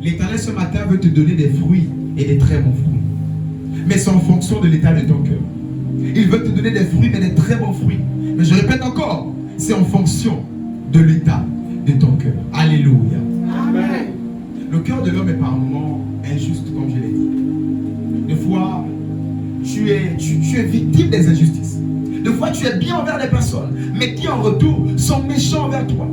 L'Éternel ce matin veut te donner des fruits et des très bons fruits. Mais c'est en fonction de l'état de ton cœur. Il veut te donner des fruits, mais des très bons fruits. Mais je répète encore, c'est en fonction de l'état de ton cœur. Alléluia. Amen. Le cœur de l'homme est par moments injuste, comme je l'ai dit. Des fois, tu es victime des injustices. Des fois, tu es bien envers les personnes, mais qui en retour sont méchants envers toi.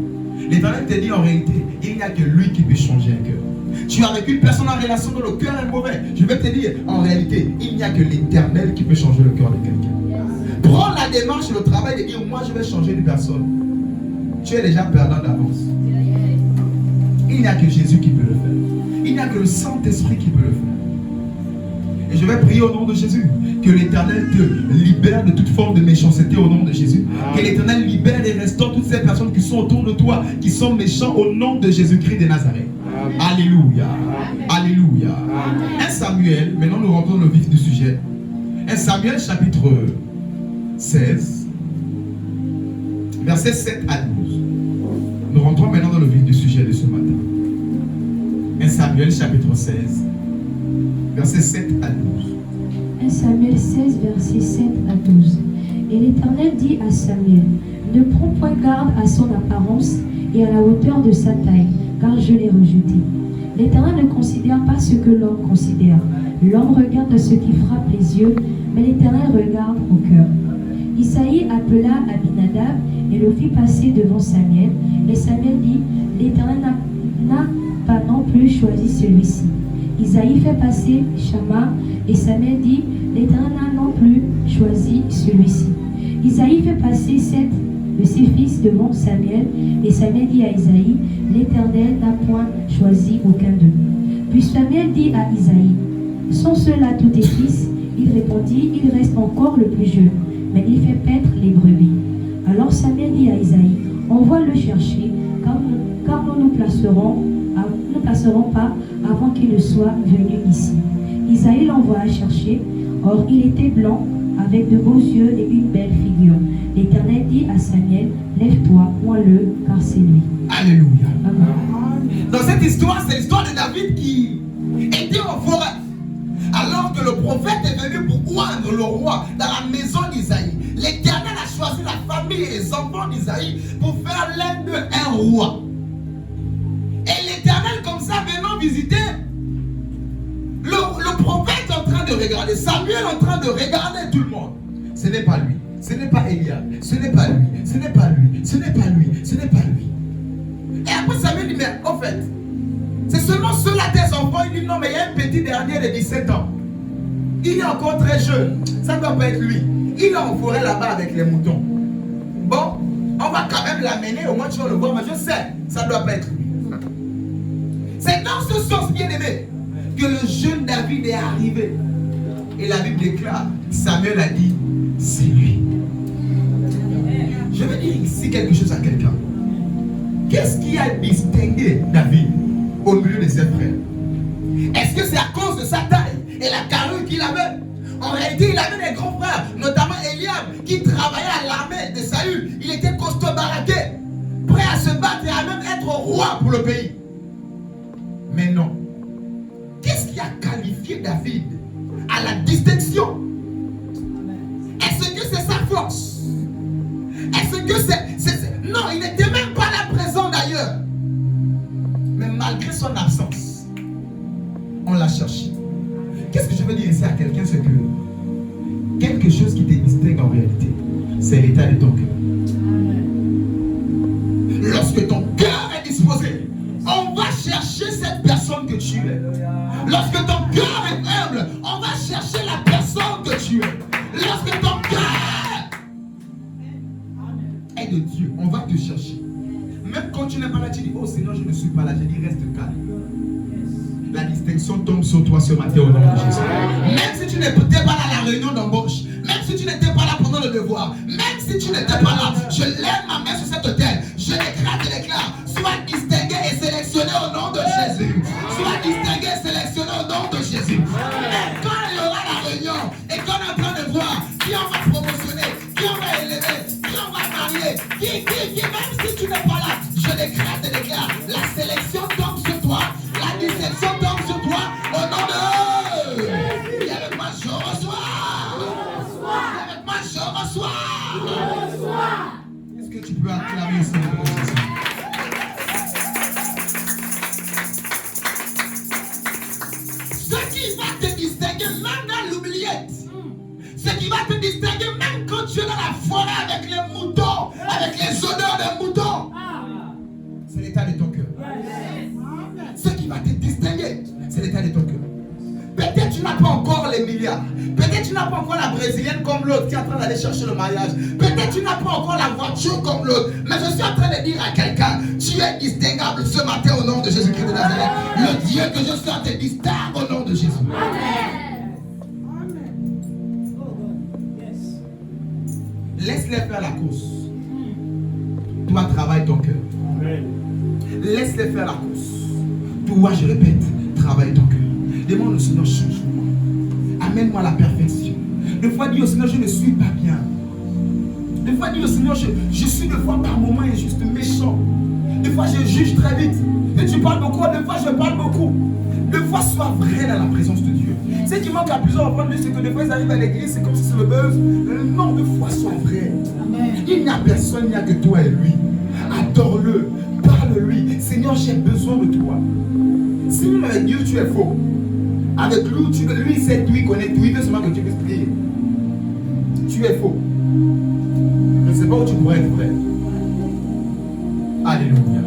L'Éternel te dit en réalité, il n'y a que lui qui peut changer un cœur. Tu as avec une personne en relation dont le cœur est mauvais. Je vais te dire, en réalité, il n'y a que l'Éternel qui peut changer le cœur de quelqu'un. Prends la démarche et le travail de dire, moi je vais changer une personne. Tu es déjà perdant d'avance. Il n'y a que Jésus qui peut le faire. Il n'y a que le Saint-Esprit qui peut le faire. Et je vais prier au nom de Jésus, que l'Éternel te libère de toute forme de méchanceté au nom de Jésus. Que l'Éternel libère et restaure toutes ces personnes qui sont autour de toi, qui sont méchants au nom de Jésus-Christ de Nazareth. Alléluia. Alléluia. 1 Samuel, maintenant nous rentrons dans le vif du sujet. 1 Samuel chapitre 16, versets 7 à 12. Nous rentrons maintenant dans le vif du sujet de ce matin. 1 Samuel chapitre 16, versets 7 à 12. 1 Samuel 16, versets 7 à 12. Et l'Éternel dit à Samuel, ne prends point garde à son apparence et à la hauteur de sa taille, car je l'ai rejeté. L'Éternel ne considère pas ce que l'homme considère. L'homme regarde ce qui frappe les yeux, mais l'Éternel regarde au cœur. Isaïe appela Abinadab et le fit passer devant Samuel. Et Samuel dit, l'Éternel n'a pas non plus choisi celui-ci. Isaïe fait passer Shama et Samuel dit, l'Éternel n'a non plus choisi celui-ci. Isaïe fait passer 7 de ses fils devant Samuel, et Samuel dit à Isaïe, l'Éternel n'a point choisi aucun d'eux. Puis Samuel dit à Isaïe, sont ceux-là tous tes fils? Il répondit, il reste encore le plus jeune, mais il fait paître les brebis. Alors Samuel dit à Isaïe, envoie-le chercher, car nous ne placerons pas avant qu'il ne soit venu ici. Isaïe l'envoie chercher, or il était blanc, avec de beaux yeux et une belle figure. L'Éternel dit à Samuel, lève-toi, oins-le, car c'est lui. Alléluia. Amen. Dans cette histoire, c'est l'histoire de David qui était en forêt. Alors que le prophète est venu pour oindre le roi dans la maison d'Isaïe. L'Éternel a choisi la famille et les enfants d'Isaïe pour faire l'un d'eux un roi. Et l'Éternel, comme ça, venant visiter, le prophète est en train de regarder, Samuel est en train de regarder tout le monde. Ce n'est pas lui, ce n'est pas Eliab, ce n'est pas lui, ce n'est pas lui, ce n'est pas lui, ce n'est pas lui. Et après Samuel dit, mais en fait, c'est seulement ceux-là tes enfants. Il dit, non, mais il y a un petit dernier de 17 ans. Il est encore très jeune, ça ne doit pas être lui. Il est en forêt là-bas avec les moutons. Bon, on va quand même l'amener, au moins tu vas le voir, mais je sais, ça ne doit pas être lui. C'est dans ce sens, bien aimé, que le jeune David est arrivé. Et la Bible déclare, Samuel a dit, c'est lui. Je veux dire ici quelque chose à quelqu'un. Qu'est-ce qui a distingué David au milieu de ses frères? Est-ce que c'est à cause de sa taille et la carrure qu'il avait? En réalité, il avait des grands frères, notamment Eliab, qui travaillait à l'armée de Saül. Il était costaud baraqué, prêt à se battre et à même être roi pour le pays. Mais non. Qu'est-ce qui a qualifié David à la distinction? Est-ce que c'est sa force? Est-ce que c'est... Non, malgré son absence, on l'a cherché. Qu'est-ce que je veux dire ici à quelqu'un? C'est que quelque chose qui te distingue en réalité, c'est l'état de ton cœur. Lorsque ton cœur est disposé, on va chercher cette personne que tu es. Lorsque ton cœur est humble, on va chercher la personne que tu es. Lorsque ton cœur est de Dieu, on va te chercher. Même quand tu n'es pas là, tu dis, oh Seigneur, je ne suis pas là. Je dis, reste calme. La distinction tombe sur toi ce matin au nom de Jésus. Même si tu n'étais pas là à la réunion d'embauche, même si tu n'étais pas là pendant le devoir, même si tu n'étais pas là, je lève ma main sur cette autel. Je déclare et déclare, sois distingué et sélectionné au nom de Jésus. Sois distingué et sélectionné au nom de Jésus. Même quand il y aura la réunion et qu'on est en train de voir qui on va promotionner, qui on va élever, qui on va marier, qui, même si tu n'es pas là, je déclare et déclare, la sélection tombe sur toi, la distinction tombe sur toi au nom de... Et avec moi, je reçois. Et avec moi, je reçois. Est-ce que tu peux acclamer ce nom de Jésus? Ce qui va te distinguer même dans l'oubliette, ce qui va te distinguer même quand tu es dans la forêt avec les moutons, avec les odeurs des moutons, c'est l'état de ton cœur. Ce qui va te distinguer, c'est l'état de ton cœur. Peut-être tu n'as pas encore les milliards. Peut-être tu n'as pas encore la brésilienne comme l'autre qui est en train d'aller chercher le mariage. Peut-être tu n'as pas encore la voiture comme l'autre. Mais je suis en train de dire à quelqu'un, tu es distinguable ce matin au nom de Jésus-Christ de Nazareth. Le Dieu que je sers te distingue au nom de Jésus. Laisse-les faire la course. Toi, travaille ton cœur. Laisse-les faire la course. Toi, je répète, travaille ton cœur. Demande au Seigneur, change-moi. Amène-moi à la perfection. Des fois, dis au Seigneur, je ne suis pas bien. Des fois, dis au Seigneur, je suis des fois par moments juste méchant. Des fois, je juge très vite. Et tu parles beaucoup, des fois, je parle beaucoup. Des fois, sois vrai dans la présence de Dieu. Ce qui manque à plusieurs reprendre, c'est que des fois, ils arrivent à l'église, c'est comme si c'est le buzz. Non, des fois, sois vrai. Il n'y a personne, il n'y a que toi et lui. Adore-le, parle-lui. Seigneur, j'ai besoin de toi. Si même avec Dieu, tu es faux. Avec lui, lui il sait tout, il connaît tout, il veut seulement que tu puisses prier. Tu es faux. Je ne sais pas où tu pourrais être vrai. Alléluia.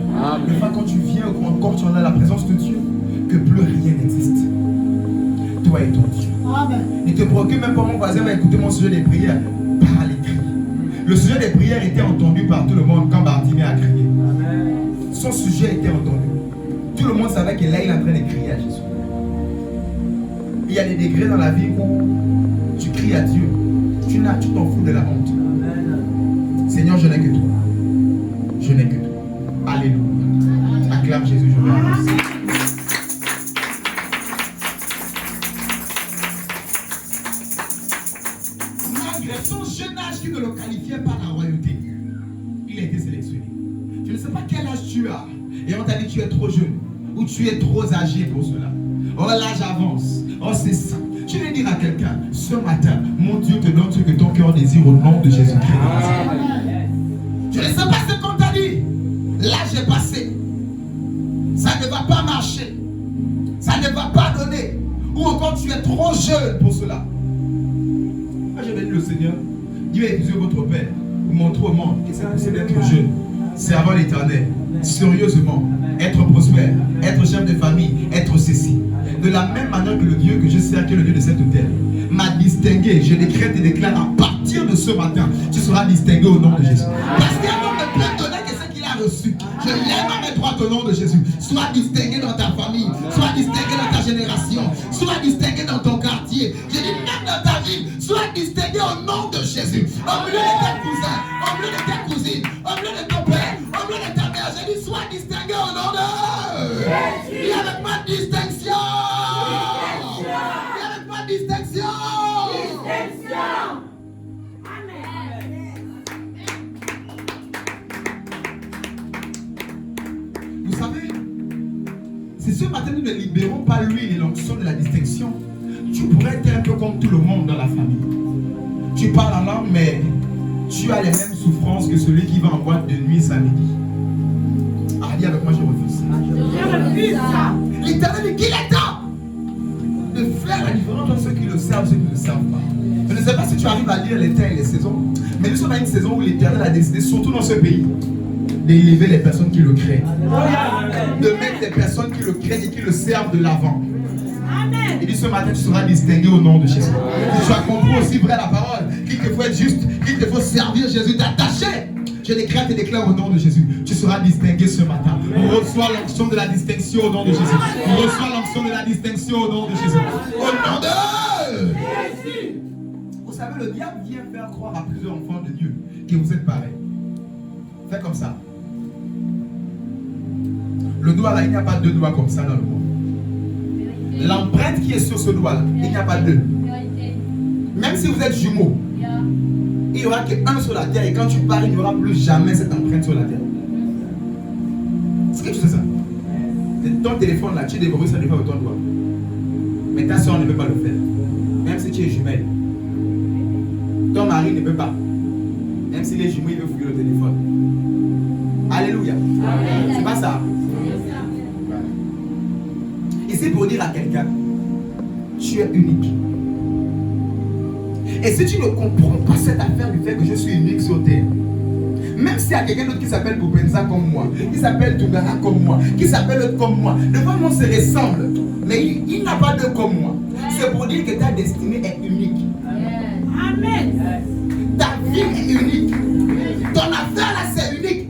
Des fois, quand tu viens ou encore tu en as la présence de Dieu, que plus rien n'existe. Toi et ton Dieu. Ne te préoccupe même pas, mon voisin va écouter mon sujet des prières par les cris. Le sujet des prières était entendu par tout le monde quand Bartimée a crié. Son sujet était entendu. Tout le monde savait que là, il est en train de crier à Jésus. Il y a des degrés dans la vie où tu cries à Dieu. Tu t'en fous de la honte. Seigneur, je n'ai que toi. Je n'ai que toi. Alléluia. Acclame Jésus, je le remercie. Malgré son jeune âge qui ne le qualifiait pas la royauté, il a été sélectionné. Je ne sais pas quel âge tu as. Et on t'a dit que tu es trop jeune. Ou tu es trop âgé pour cela. Oh, l'âge avance. Oh, c'est ça. Je vais dire à quelqu'un, ce matin, mon Dieu te donne ce que ton cœur désire au nom de Jésus-Christ. Je ne sais pas ce qu'on t'a dit. L'âge est passé. Ça ne va pas marcher. Ça ne va pas donner. Ou encore tu es trop jeune pour cela. Moi, je vais dire au Seigneur, Dieu est Dieu votre Père. Vous montrez au monde que c'est possible d'être jeune, servant l'Éternel, sérieusement, être prospère, être chef de famille, être ceci. De la même manière que le Dieu que je sers, qui est le Dieu de cette terre, m'a distingué. Je décrète et déclare à partir de ce matin, tu seras distingué au nom de Jésus. Parce qu'il y a un homme de plein donné que ce qu'il a reçu. Je lève à mes droites au nom de Jésus. Sois distingué dans ta famille, sois distingué dans ta génération, sois distingué dans ton quartier. Je dis même dans ta vie, sois distingué au nom de Jésus. Au milieu de tes cousins, au milieu de tes cousines, au milieu de ton père, au milieu de ta mère. Je dis, sois distingué au nom de Jésus. Il y a avec moi distinction. Distinction. Vous savez, si ce matin nous ne libérons pas l'huile et l'onction de la distinction, tu pourrais être un peu comme tout le monde dans la famille. Tu parles en langue, mais tu as les mêmes souffrances que celui qui va en boîte de nuit samedi. Dis avec moi, je refuse ça. L'Éternel dit qu'il est temps de faire la différence entre ceux qui le servent et ceux qui ne le servent pas. Je ne sais pas si tu arrives à lire les temps et les saisons, mais nous sommes dans une saison où l'Éternel a décidé, surtout dans ce pays, d'élever les personnes qui le craignent. De mettre les personnes qui le craignent et qui le servent de l'avant. Il dit ce matin, tu seras distingué au nom de Jésus. Tu as compris aussi vrai la parole, qu'il te faut être juste, qu'il te faut servir Jésus, t'attacher. Je décrète et déclare au nom de Jésus. Tu seras distingué ce matin. On reçoit l'onction de la distinction au nom de Jésus. On reçoit l'onction de la distinction au nom de Jésus. Au nom de Jésus. Vous savez, le diable vient faire croire à plusieurs enfants de Dieu que vous êtes pareils. Faites comme ça. Le doigt là, il n'y a pas deux doigts comme ça dans le monde. L'empreinte qui est sur ce doigt là, il n'y a pas deux. Même si vous êtes jumeaux, il n'y aura qu'un sur la terre et quand tu pars, il n'y aura plus jamais cette empreinte sur la terre. Est-ce que tu sais ça? Ton téléphone là, tu débrouilles ça dépend de ton doigt. Mais ta soeur ne peut pas le faire. Même si tu es jumelle. Ton mari ne peut pas. Même si les jumeaux, il veut fouiller le téléphone. Alléluia. C'est pas ça. Et c'est pour dire à quelqu'un, tu es unique. Et si tu ne comprends pas cette affaire du fait que je suis unique sur terre, même s'il y a quelqu'un d'autre qui s'appelle Boupenza comme moi, qui s'appelle Tougara comme moi, qui s'appelle l'autre comme moi, le monde se ressemble, mais il n'a pas d'eux comme moi. C'est pour dire que ta destinée est unique. Amen. Ta vie est unique. Ton affaire là, c'est unique.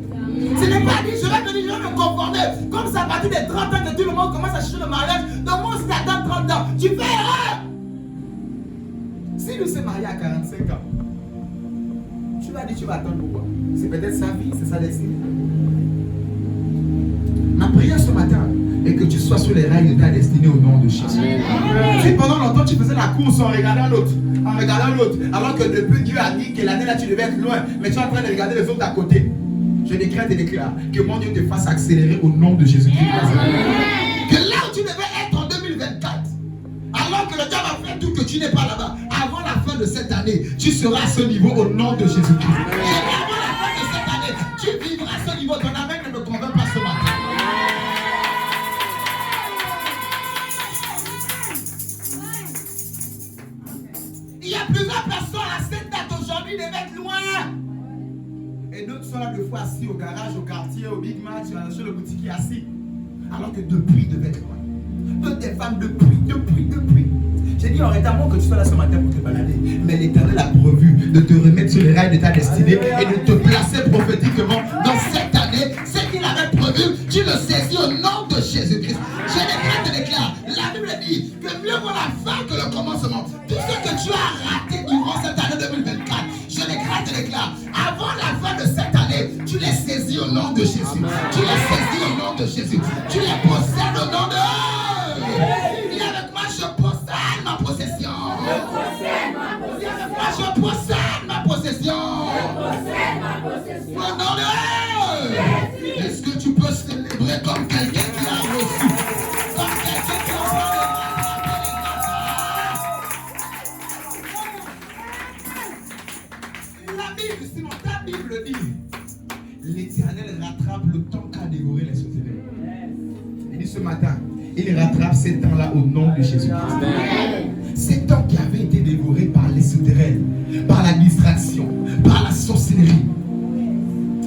Ce n'est pas dit, je vais venir, je vais me conformer. Comme ça, à partir des 30 ans que tout le monde commence à chercher le mariage, dans mon stade à 30 ans, tu fais erreur. Si nous sommes mariés à 45 ans, tu vas dire, tu vas attendre pourquoi? C'est peut-être sa vie, c'est sa destinée. Ma prière ce matin est que tu sois sur les rails de ta destinée au nom de Jésus. Si pendant longtemps tu faisais la course en regardant l'autre, alors que depuis Dieu a dit que l'année là tu devais être loin, mais tu es en train de regarder les autres à côté. Je décrète et déclare que mon Dieu te fasse accélérer au nom de Jésus-Christ. Que là où tu devais être en 2024, alors que le diable a fait tout que tu n'es pas là-bas, avant la fin de cette année, tu seras à ce niveau au nom de Jésus-Christ. Et avant la fin de cette année, tu vivras à ce niveau. Ton amen ne me convainc pas ce matin. Il y a plusieurs personnes à cette date aujourd'hui devaient être loin. Et d'autres sont là deux fois assis au garage, au quartier, au Big Mac, sur le boutique assis. Alors que depuis, ils devaient être loin. Toutes des femmes depuis. J'ai dit en rétamant que tu sois là ce matin pour te balader. Mais l'Éternel a prévu de te remettre sur les rails de ta destinée et de te placer prophétiquement dans cette année. Ce qu'il avait prévu, tu le saisis au nom de Jésus-Christ. Je déclare, la Bible dit que mieux vaut la fin que le commencement. Tout ce que tu as raté durant cette année 2024, je déclare, avant la fin de cette année, tu les saisis au nom de Jésus. Tu les saisis au nom de Jésus. Tu les possèdes au nom de Dieu. Viens avec moi, je possède ma possession. Viens avec moi, je possède ma possession. Au nom de Dieu. Est-ce que tu peux célébrer comme quelqu'un qui a reçu? Comme quelqu'un qui a reçu. La Bible, sinon ta Bible dit, l'Éternel rattrape le temps qu'a dévoré les sauterelles. Il dit ce matin, il rattrape ces temps-là au nom de Jésus-Christ. Ces temps qui avaient été dévorés par les sauterelles, par la distraction, par la sorcellerie.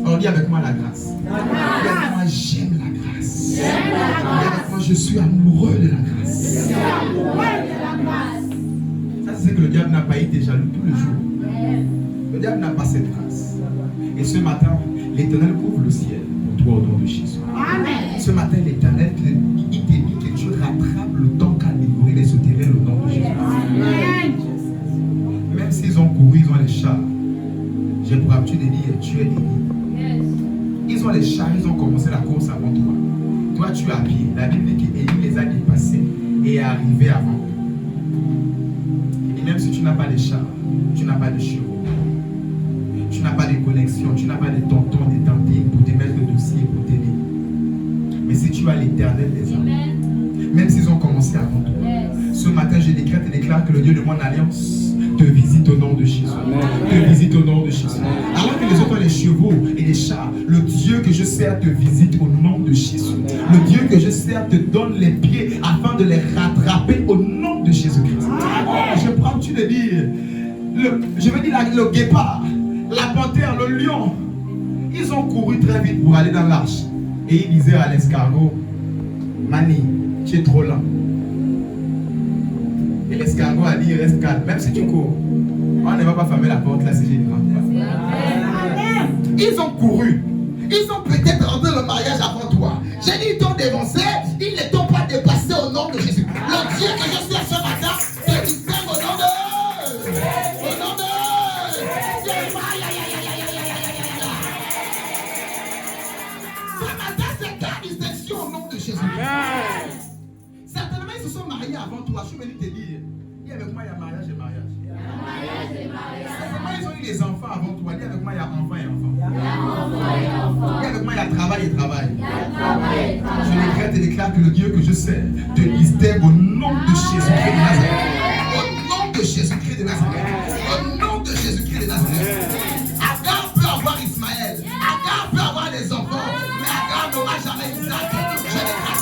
On dit avec moi la grâce. Avec moi, j'aime la grâce. Avec moi, je suis amoureux de la grâce. Ça, c'est que le diable n'a pas été jaloux tous les jours. Le diable n'a pas cette grâce. Et ce matin, l'Éternel couvre le ciel pour toi au nom de Jésus. Amen. Ce matin, l'Éternel, il te dit que tu rattrapes le temps qu'a dévoré les sauterelles au nom de Jésus. Amen. Même s'ils ont couru, ils ont les chars. J'ai pour habitude de dire, tu es Élie. Ils ont les chars, ils ont commencé la course avant toi. Toi, tu es à pied. La Bible dit qu'Élie les a dépassés et est arrivé avant eux. Et même si tu n'as pas de chars, tu n'as pas de chevaux, tu n'as pas de connexion, tu n'as pas de tontons, de tantines pour te mettre le dossier pour t'aider. Mais si tu as l'Éternel des armées, même s'ils ont commencé avant toi, ce matin je décrète et déclare que le Dieu de mon alliance te visite au nom de Jésus. Te visite au nom de Jésus. Alors que les autres ont les chevaux et les chars, le Dieu que je sers te visite au nom de Jésus. Le Dieu que je sers te donne les pieds afin de les rattraper au nom de Jésus-Christ. Je prends tu de dire, le guépard, la panthère, le lion, ils ont couru très vite pour aller dans l'arche. Et ils disaient à l'escargot, Mani, tu es trop lent. Et l'escargot a dit, reste calme, même si tu cours. On ne va pas fermer la porte là si j'ai une grande. Ils ont couru. Ils ont peut-être rentré le mariage avant toi. J'ai dit, ils t'ont dévancé, ils ne t'ont pas dépassé au nom de Jésus. Le Dieu que je sers ce matin, te distingue au nom de... Au nom de... Ce matin, c'est ta distinction au nom de Jésus. Certainement, ils se sont mariés avant toi. Je suis venu te dire, dis avec moi, il y a mariage et mariage. Certainement, ils ont eu des enfants avant toi. Dis avec moi, il y a enfant et enfant. Dis avec moi, il y a travail et travail. Je déclare que le Dieu que je sers te distingue au nom de Jésus-Christ de Nazareth. Au nom de Jésus-Christ de Nazareth. Au nom de Jésus-Christ de Nazareth. Agar peut avoir Ismaël. Agar peut avoir des enfants. Mais Agar n'aura jamais Isaac. Je déclare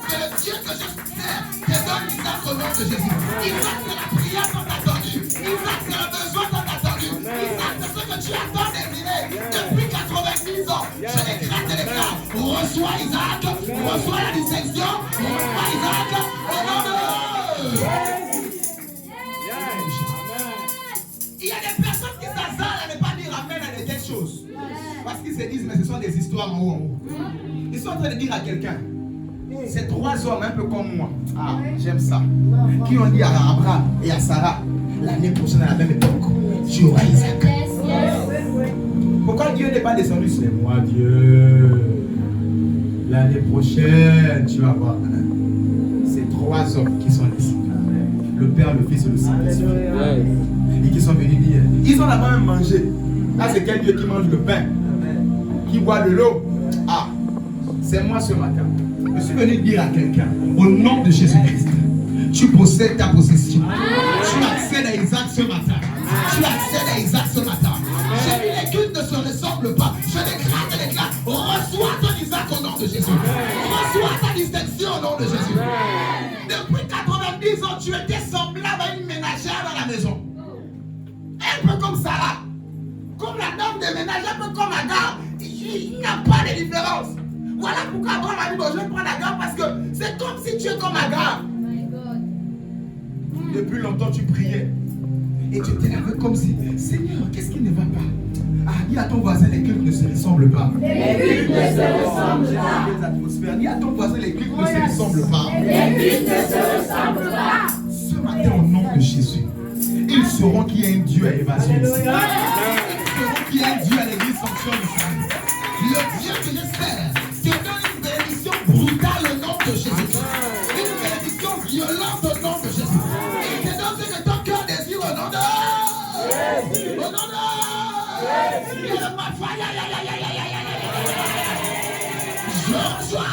que le Dieu que je sers te donne Isaac au nom de Jésus. Isaac, c'est la prière qu'on t'a tendue. Isaac, c'est le besoin qu'on t'a tendu. Isaac, c'est ce que tu attends désiré depuis 90 ans. Je déclare, reçois Isaac, reçois la distinction, reçois Isaac, au nom de... Il y a des personnes qui s'assalent à ne pas dire amen à de telles choses. Parce qu'ils se disent, mais ce sont des histoires en haut. Ils sont en train de dire à quelqu'un, ces trois hommes un peu comme moi, ah, j'aime ça, qui ont dit à Abraham et à Sarah, l'année prochaine à la même époque, tu auras Isaac. Pourquoi Dieu n'est pas descendu? C'est moi Dieu. L'année prochaine, tu vas voir. Ces trois hommes qui sont ici, le Père, le Fils et le Saint-Esprit, et qui sont venus dire, ils ont là-bas même mangé. Là, c'est quel Dieu qui mange le pain, qui boit de l'eau? Ah, c'est moi ce matin. Je suis venu dire à quelqu'un, au nom de Jésus-Christ, tu possèdes ta possession. Tu accèdes à Isaac ce matin. Tu accèdes à Isaac ce matin. J'ai dit, les cultes ne se ressemblent pas. Je déclare, reçois ton Isaac au nom de Jésus. Reçois ta distinction au nom de Jésus. Depuis 90 ans, tu étais semblable à une ménagère dans la maison. Un peu comme Sarah. Comme la dame de ménage, un peu comme Agar. Il n'y a pas de différence. Voilà pourquoi Abraham a dit, bon, je vais prendre Agar parce que c'est comme si tu es comme Agar. Depuis longtemps, tu priais. Et tu t'énervais comme si, Seigneur, qu'est-ce qui ne va pas? Ah, dis à ton voisin, les cultes ne se ressemblent pas. Les cultes ne se ressemblent pas. Les atmosphères, dis à ton voisin, les cultes ne se ressemblent pas. Les cultes ne se ressemblent pas. Ce matin, au nom de Jésus, ils sauront qu'il y a un Dieu à évasion ici. Ils sauront qu'il y a un Dieu à l'église sanction du salut. Le Dieu que je sers te donne une bénédiction brutale au nom de Jésus. Une bénédiction violente au nom de Jésus. Il te donne ce que ton cœur désire au nom de Jésus. Au nom de Jésus. Je reçois.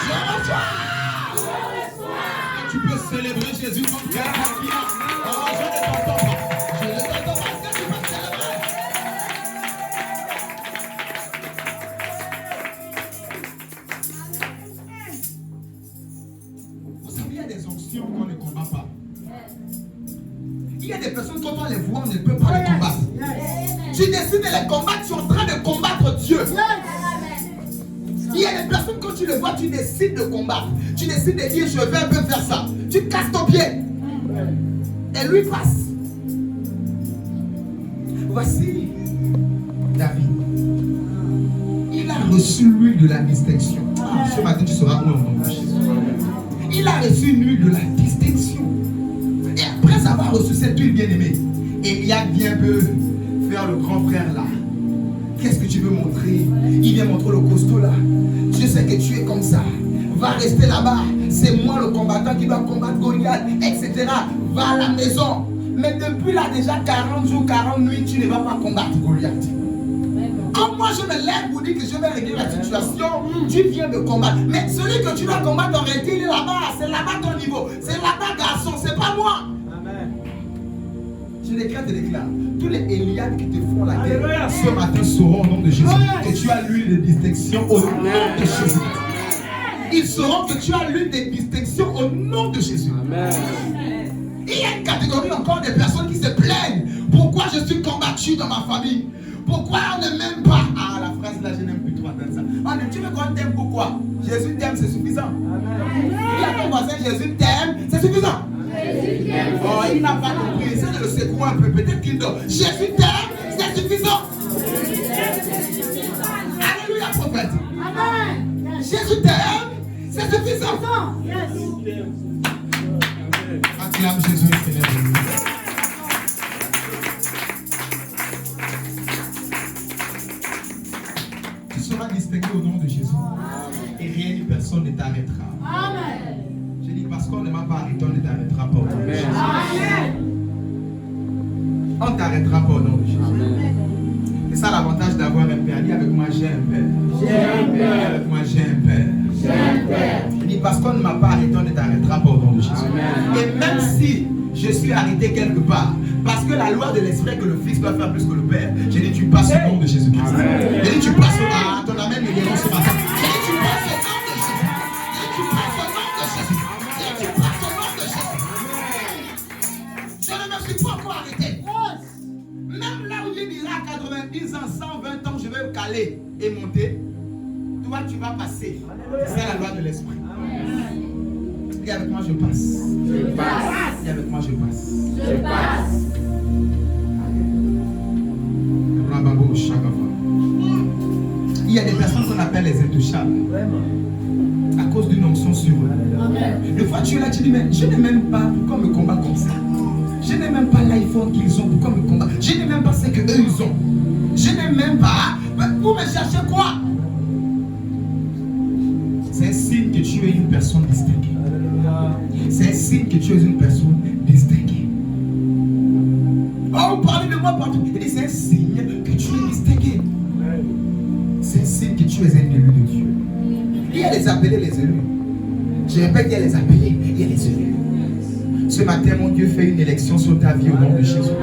Je reçois. Tu peux célébrer Jésus comme quelqu'un qui a. Oh, je ne t'entends pas. Je ne t'entends pas. Est-ce que tu peux célébrer? Vous savez, il y a des onctions qu'on ne combat pas. Il y a des personnes, quand on les voit, on ne peut pas les combattre. Tu décides de les combattre, tu es en train de combattre Dieu. Il y a des personnes, quand tu les vois, tu décides de combattre. Tu décides de dire, je vais un peu faire ça. Tu casses ton pied. Et lui passe. Voici David. Il a reçu l'huile de la distinction. Ce matin, tu seras où au nom de Jésus? Il a reçu l'huile de la distinction. Et après avoir reçu cette huile bien-aimée, Eliab vient un peu faire le grand frère là. Qu'est-ce que tu veux montrer? Il vient montrer le costaud là. Je sais que tu es comme ça. Va rester là-bas. C'est moi le combattant qui va combattre Goliath, etc. Va à la maison. Mais depuis là déjà 40 jours, 40 nuits, tu ne vas pas combattre Goliath. Comme moi je me lève pour dire que je vais régler la situation, tu viens de combattre. Mais celui que tu vas combattre en réalité, il est là-bas. C'est là-bas ton niveau. C'est là-bas garçon, c'est pas moi. Amen. Je décrète et déclare. Tous les Eliades qui te font la guerre ce matin sauront au nom de Jésus que tu as l'huile de distinction au nom de Jésus. Ils sauront que tu as l'huile de distinction au nom de Jésus. Amen. Il y a une catégorie encore de personnes qui se plaignent. Pourquoi je suis combattu dans ma famille? Pourquoi on ne m'aime pas? Ah, la phrase là, je n'aime plus trop entendre ça. Tu veux qu'on t'aime pourquoi? Jésus t'aime, c'est suffisant. Il y a ton voisin, Jésus t'aime, c'est suffisant. Oh, il n'a pas compris. Essaie de le secouer un peu. Peut-être qu'il dort. Jésus t'aime, c'est suffisant. Alléluia, prophète. Jésus t'aime, c'est suffisant. Acclame Jésus, Seigneur. Tu seras distingué au nom de Jésus. Et rien ni personne ne t'arrêtera. Je dis parce qu'on ne m'a pas arrêté, on ne t'arrêtera pas au nom de Jésus. On ne t'arrêtera pas au nom de Jésus. C'est ça l'avantage d'avoir un père. Dis avec moi, j'ai un père. J'ai un père. Avec moi, j'ai un père. J'ai un père. Je dis parce qu'on ne m'a pas arrêté, on ne t'arrêtera pas au nom de Jésus. Et même si je suis arrêté quelque part, parce que la loi de l'esprit que le Fils doit faire plus que le Père, j'ai dit tu passes au nom de Jésus-Christ. J'ai dit tu passes au nom de ton amen me dérange ce matin. J'ai dit tu passes au nom de Jésus. J'ai dit tu passes au nom de Jésus. J'ai dit tu passes au nom de Jésus. Je ne me suis pas encore arrêté. Même là où il dira à 90 ans, 120 ans, je vais me caler et monter. Toi, tu vas passer. C'est la loi de l'esprit. Et avec moi, je passe. Je passe. Et avec moi, je passe. Je passe. Il y a des personnes qu'on appelle les intouchables. À cause d'une onction sur eux. Des fois, tu es là, tu dis, mais je n'ai même pas, pourquoi on me combat comme ça? Je n'ai même pas l'iPhone qu'ils ont, pourquoi me combattre? Je n'ai même pas ce qu'eux ils ont. Je n'ai même pas. Vous me cherchez quoi? C'est un signe que tu es une personne distinguée. C'est un signe que tu es une personne distinguée. Oh, vous parlez de moi partout. Il dit c'est un signe que tu es distingué. C'est un signe que tu es un élu de Dieu. Il y a les appelés, les élus. Je répète, il y a les appelés, il y a les élus. Ce matin, mon Dieu fait une élection sur ta vie au nom de Jésus.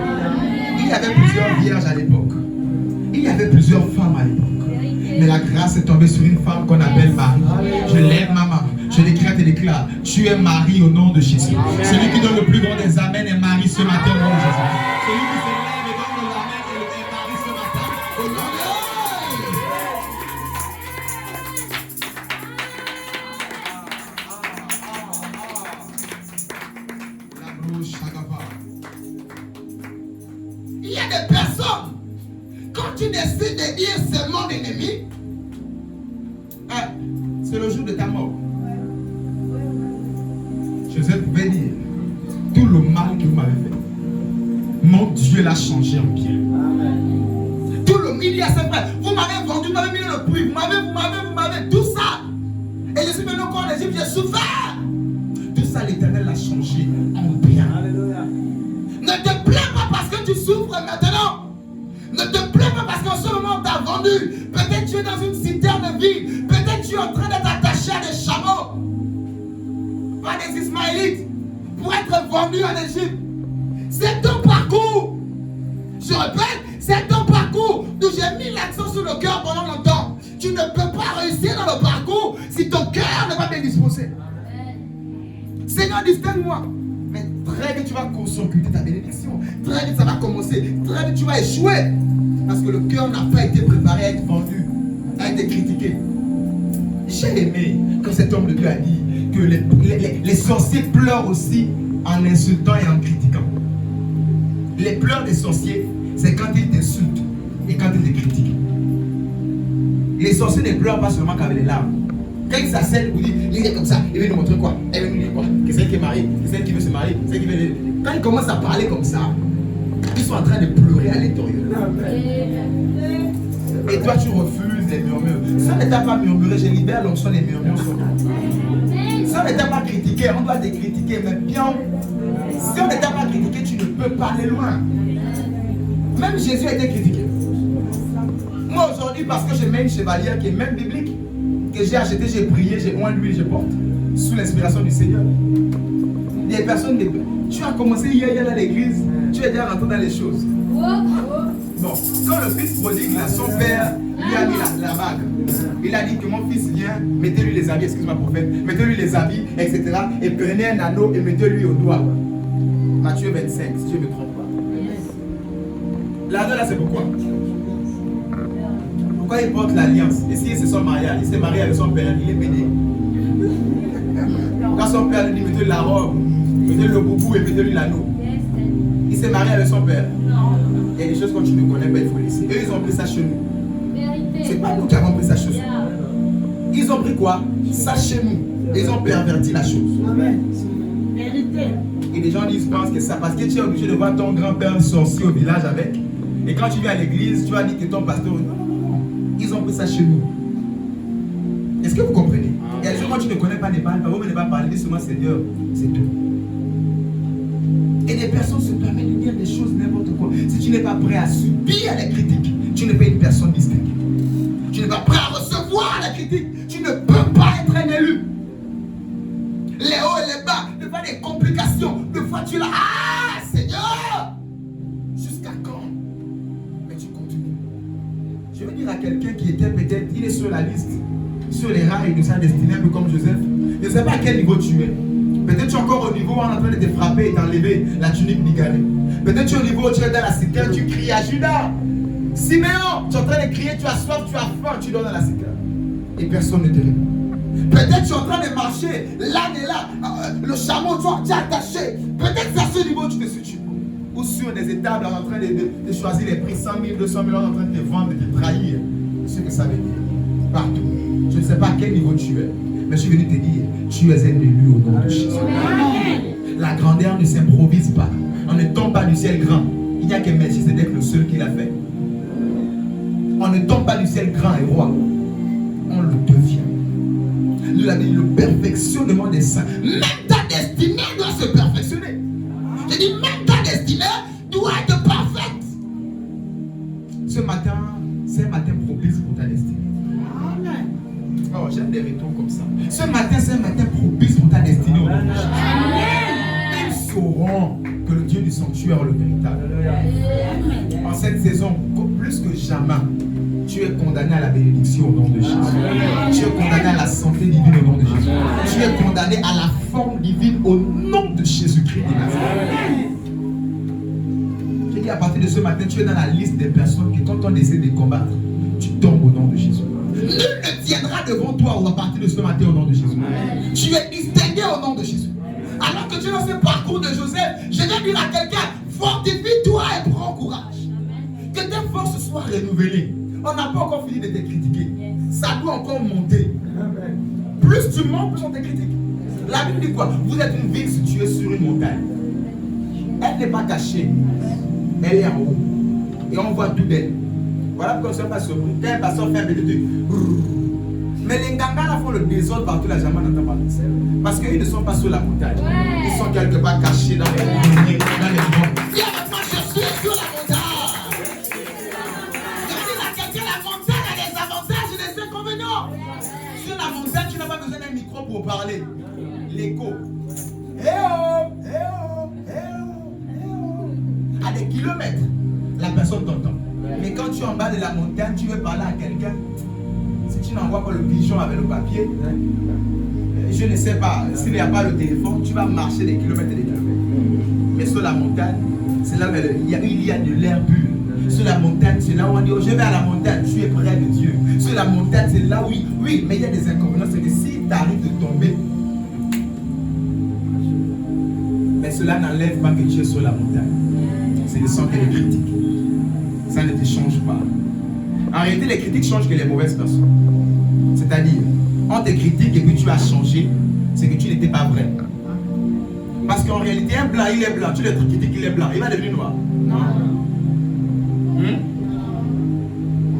Il y avait plusieurs vierges à l'époque. Il y avait plusieurs femmes à l'époque. Mais la grâce est tombée sur une femme qu'on appelle Marie. Je lève ma main. Je décrète et déclare. Tu es Marie au nom de Jésus. Celui qui donne le plus grand des amens est Marie ce matin au nom de Jésus. Celui qui se lève et donne le amen est Marie ce matin au nom de Jésus. Il y a des personnes, quand tu décides de dire c'est mon ennemi, c'est le jour de ta mort. Joseph pouvait dire tout le mal que vous m'avez fait, mon Dieu l'a changé en bien. Tout le milliard, c'est vrai. Vous m'avez vendu, vous m'avez mis le prix, vous m'avez tout ça. Et je suis venu encore en Égypte, j'ai souffert. Tout ça, l'Éternel l'a changé en bien. Ne te plains pas parce que tu souffres maintenant. Ne te plains pas parce qu'en ce moment on t'a vendu. Peut-être tu es dans une citerne vide. Peut-être tu es en train d'être attaché à des chameaux. Pas des Ismaélites. Pour être vendu en Égypte. C'est ton parcours. Je répète, c'est ton parcours. D'où j'ai mis l'accent sur le cœur pendant longtemps. Tu ne peux pas réussir dans le parcours si ton cœur n'est pas bien disposé. Seigneur, distingue-moi. Mais très vite tu vas court-circuiter ta bénédiction. Très vite ça va commencer. Très vite tu vas échouer. Parce que le cœur n'a pas été préparé à être vendu, à être critiqué. J'ai aimé que cet homme de Dieu a dit que les sorciers pleurent aussi en insultant et en critiquant. Les pleurs des sorciers, c'est quand ils t'insultent et quand ils te critiquent. Les sorciers ne pleurent pas seulement qu'avec les larmes. Quand ils s'assènent, vous dites, il est comme ça, il veut nous montrer quoi? Elle veut nous dire quoi? Que c'est elle qui est mariée, que c'est elle qui veut se marier, c'est elle qui veut... Quand ils commencent à parler comme ça, ils sont en train de pleurer à l'intérieur. Et toi, tu refuses les murmures. Si on ne t'a pas murmuré, je libère l'onction des murmures sur toi. Si on ne t'a pas critiqué, on doit te critiquer, mais bien. Si on ne t'a pas critiqué, tu ne peux pas aller loin. Même Jésus a été critiqué. Moi, aujourd'hui, parce que je mets une chevalière qui est même biblique, que j'ai acheté, j'ai prié, j'ai oint l'huile, je porte, sous l'inspiration du Seigneur. Des personnes, tu as commencé hier à l'église, tu es déjà rentré dans les choses. Bon, quand le fils prodigue, là, son père lui a mis la bague. Il a dit que mon fils vient, mettez-lui les habits, excuse-moi prophète, mettez-lui les habits, etc. Et prenez un anneau et mettez-lui au doigt. Matthieu 25, si je ne me trompe pas. L'anneau là, c'est pourquoi? Pourquoi il porte l'alliance? Et si c'est son mariage, il s'est marié avec son père, il est béni. Quand son père lui dit mettez-lui la robe, mettez-lui le boubou et mettez-lui l'anneau. Il s'est marié avec son père. Il y a des choses que tu ne connais pas, il faut laisser. Eux, ils ont pris ça chez nous. C'est pas nous qui avons pris ça chez nous. Ils ont pris quoi? Ça chez nous. Ils ont perverti la chose. Et les gens pensent que ça, parce que tu es obligé de voir ton grand-père sorcier au village avec. Et quand tu viens à l'église, tu vas dire que ton pasteur. Non, non, non. Ils ont pris ça chez nous. Est-ce que vous comprenez? Il y a des gens quand tu ne connais pas, ne parle pas, vous ne pas parler, dis seulement Seigneur, c'est tout. Et des personnes se permettent de dire des choses n'importe quoi. Si tu n'es pas prêt à subir les critiques, tu n'es pas une personne distincte. Tu n'es pas prêt à recevoir la critique, tu ne peux pas être un élu. Les hauts et les bas, de fois des complications, de fois tu es là, ah Seigneur, jusqu'à quand? Mais tu continues. Je veux dire à quelqu'un qui était peut-être, il est sur la liste, sur les rails de sa destinée, un peu comme Joseph. Je ne sais pas à quel niveau tu es. Peut-être tu es encore au niveau où on est en train de te frapper et t'enlever la tunique bigarrée. Peut-être tu es au niveau où tu es dans la citerne, tu cries à Judas. Siméon, tu es en train de crier, tu as soif, tu as faim, tu dors dans la citerne. Et personne ne te répond. Peut-être tu es en train de marcher, l'âne est là, le chameau, tu es attaché. Peut-être c'est à ce niveau où tu te situes. Ou sur des étables en train de choisir les prix 100 000, 200 000, en train de te vendre, de te trahir. C'est ce que ça veut dire. Partout. Je ne sais pas à quel niveau tu es. Mais je suis venu te dire, tu es un élu au nom de Jésus. La grandeur ne s'improvise pas. On ne tombe pas du ciel grand. Il n'y a que Melchisedec le seul qui l'a fait. On ne tombe pas du ciel grand et roi. On le devient. Nous l'avons dit, le perfectionnement des saints. Même ta destinée doit se perfectionner. Je dis, même ta destinée doit être parfaite. Ce matin, c'est un matin propice pour ta destinée. Oh, j'aime des retours comme ça. Ce matin, c'est un matin propice pour ta destinée. Ils sauront que le Dieu du sanctuaire est le véritable. En cette saison, plus que jamais, tu es condamné à la bénédiction au nom de Jésus. Tu es condamné à la santé divine au nom de Jésus. Tu es condamné à la forme divine au nom de Jésus-Christ. J'ai dit à partir de ce matin, tu es dans la liste des personnes qui, quand on essaie de combattre, tu tombes au nom de Jésus. Nul ne tiendra devant toi ou à partir de ce matin au nom de Jésus. Tu es distingué au nom de Jésus. Alors que tu es dans ce parcours de Joseph, je vais dire à quelqu'un, fortifie-toi et prends courage. Que tes forces soient renouvelées. On n'a pas encore fini de te critiquer. Ça doit encore monter. Plus tu montes, plus on te critique. La Bible dit quoi? Vous êtes une ville située sur une montagne. Elle n'est pas cachée. Elle est en haut. Et on voit tout d'elle. Voilà pourquoi on ne se fait pas surpris. Quand un pasteur fait un petit truc. Mais les Ngangala font le désordre partout, la jamais n'entend pas de ça. Parce qu'ils ne sont pas sur la montagne. Ils sont quelque part cachés dans les bois. Viens avec moi, je suis sur la montagne. Je dis à quelqu'un, la montagne a des avantages et des inconvénients. Sur la montagne, tu n'as pas besoin d'un micro pour parler. L'écho. Eh oh, eh oh, eh oh, eh oh. À des kilomètres, la personne t'entend. Mais quand tu es en bas de la montagne, tu veux parler à quelqu'un. Si tu n'envoies pas le pigeon avec le papier, je ne sais pas, s'il n'y a pas le téléphone, tu vas marcher des kilomètres et des kilomètres. Mais sur la montagne, c'est là où il y a de l'air pur. Sur la montagne, c'est là où on dit, oh, je vais à la montagne, tu es près de Dieu. Sur la montagne, c'est là où, oui, mais il y a des inconvénients, c'est que si tu arrives de tomber, mais cela n'enlève pas que tu es sur la montagne. C'est le sang que les critiques. Ça ne te change pas. En réalité, les critiques changent que les mauvaises personnes. C'est-à-dire, on te critique et puis tu as changé, c'est que tu n'étais pas vrai. Parce qu'en réalité, un blanc, il est blanc. Tu le critiques, il est blanc. Il va devenir noir.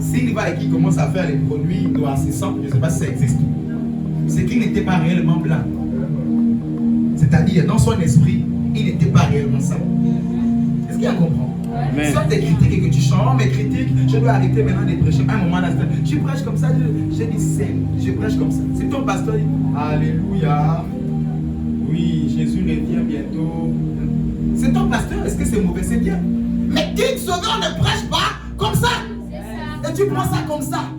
S'il va et qu'il commence à faire les produits noircissants, je ne sais pas si ça existe, c'est qu'il n'était pas réellement blanc. C'est-à-dire, dans son esprit, il n'était pas réellement ça. Est-ce qu'il y a un comprend? Si on te critique et que tu changes, oh, mes critiques, je dois arrêter maintenant de prêcher. Un moment d'instant, tu prêches comme ça, je dis simple, je prêche comme ça. Si ton pasteur dit, alléluia, oui, Jésus revient bientôt. C'est ton pasteur, est-ce que c'est mauvais? C'est bien. Mais King Sauveur ne prêche pas comme ça. Et tu prends ça comme ça.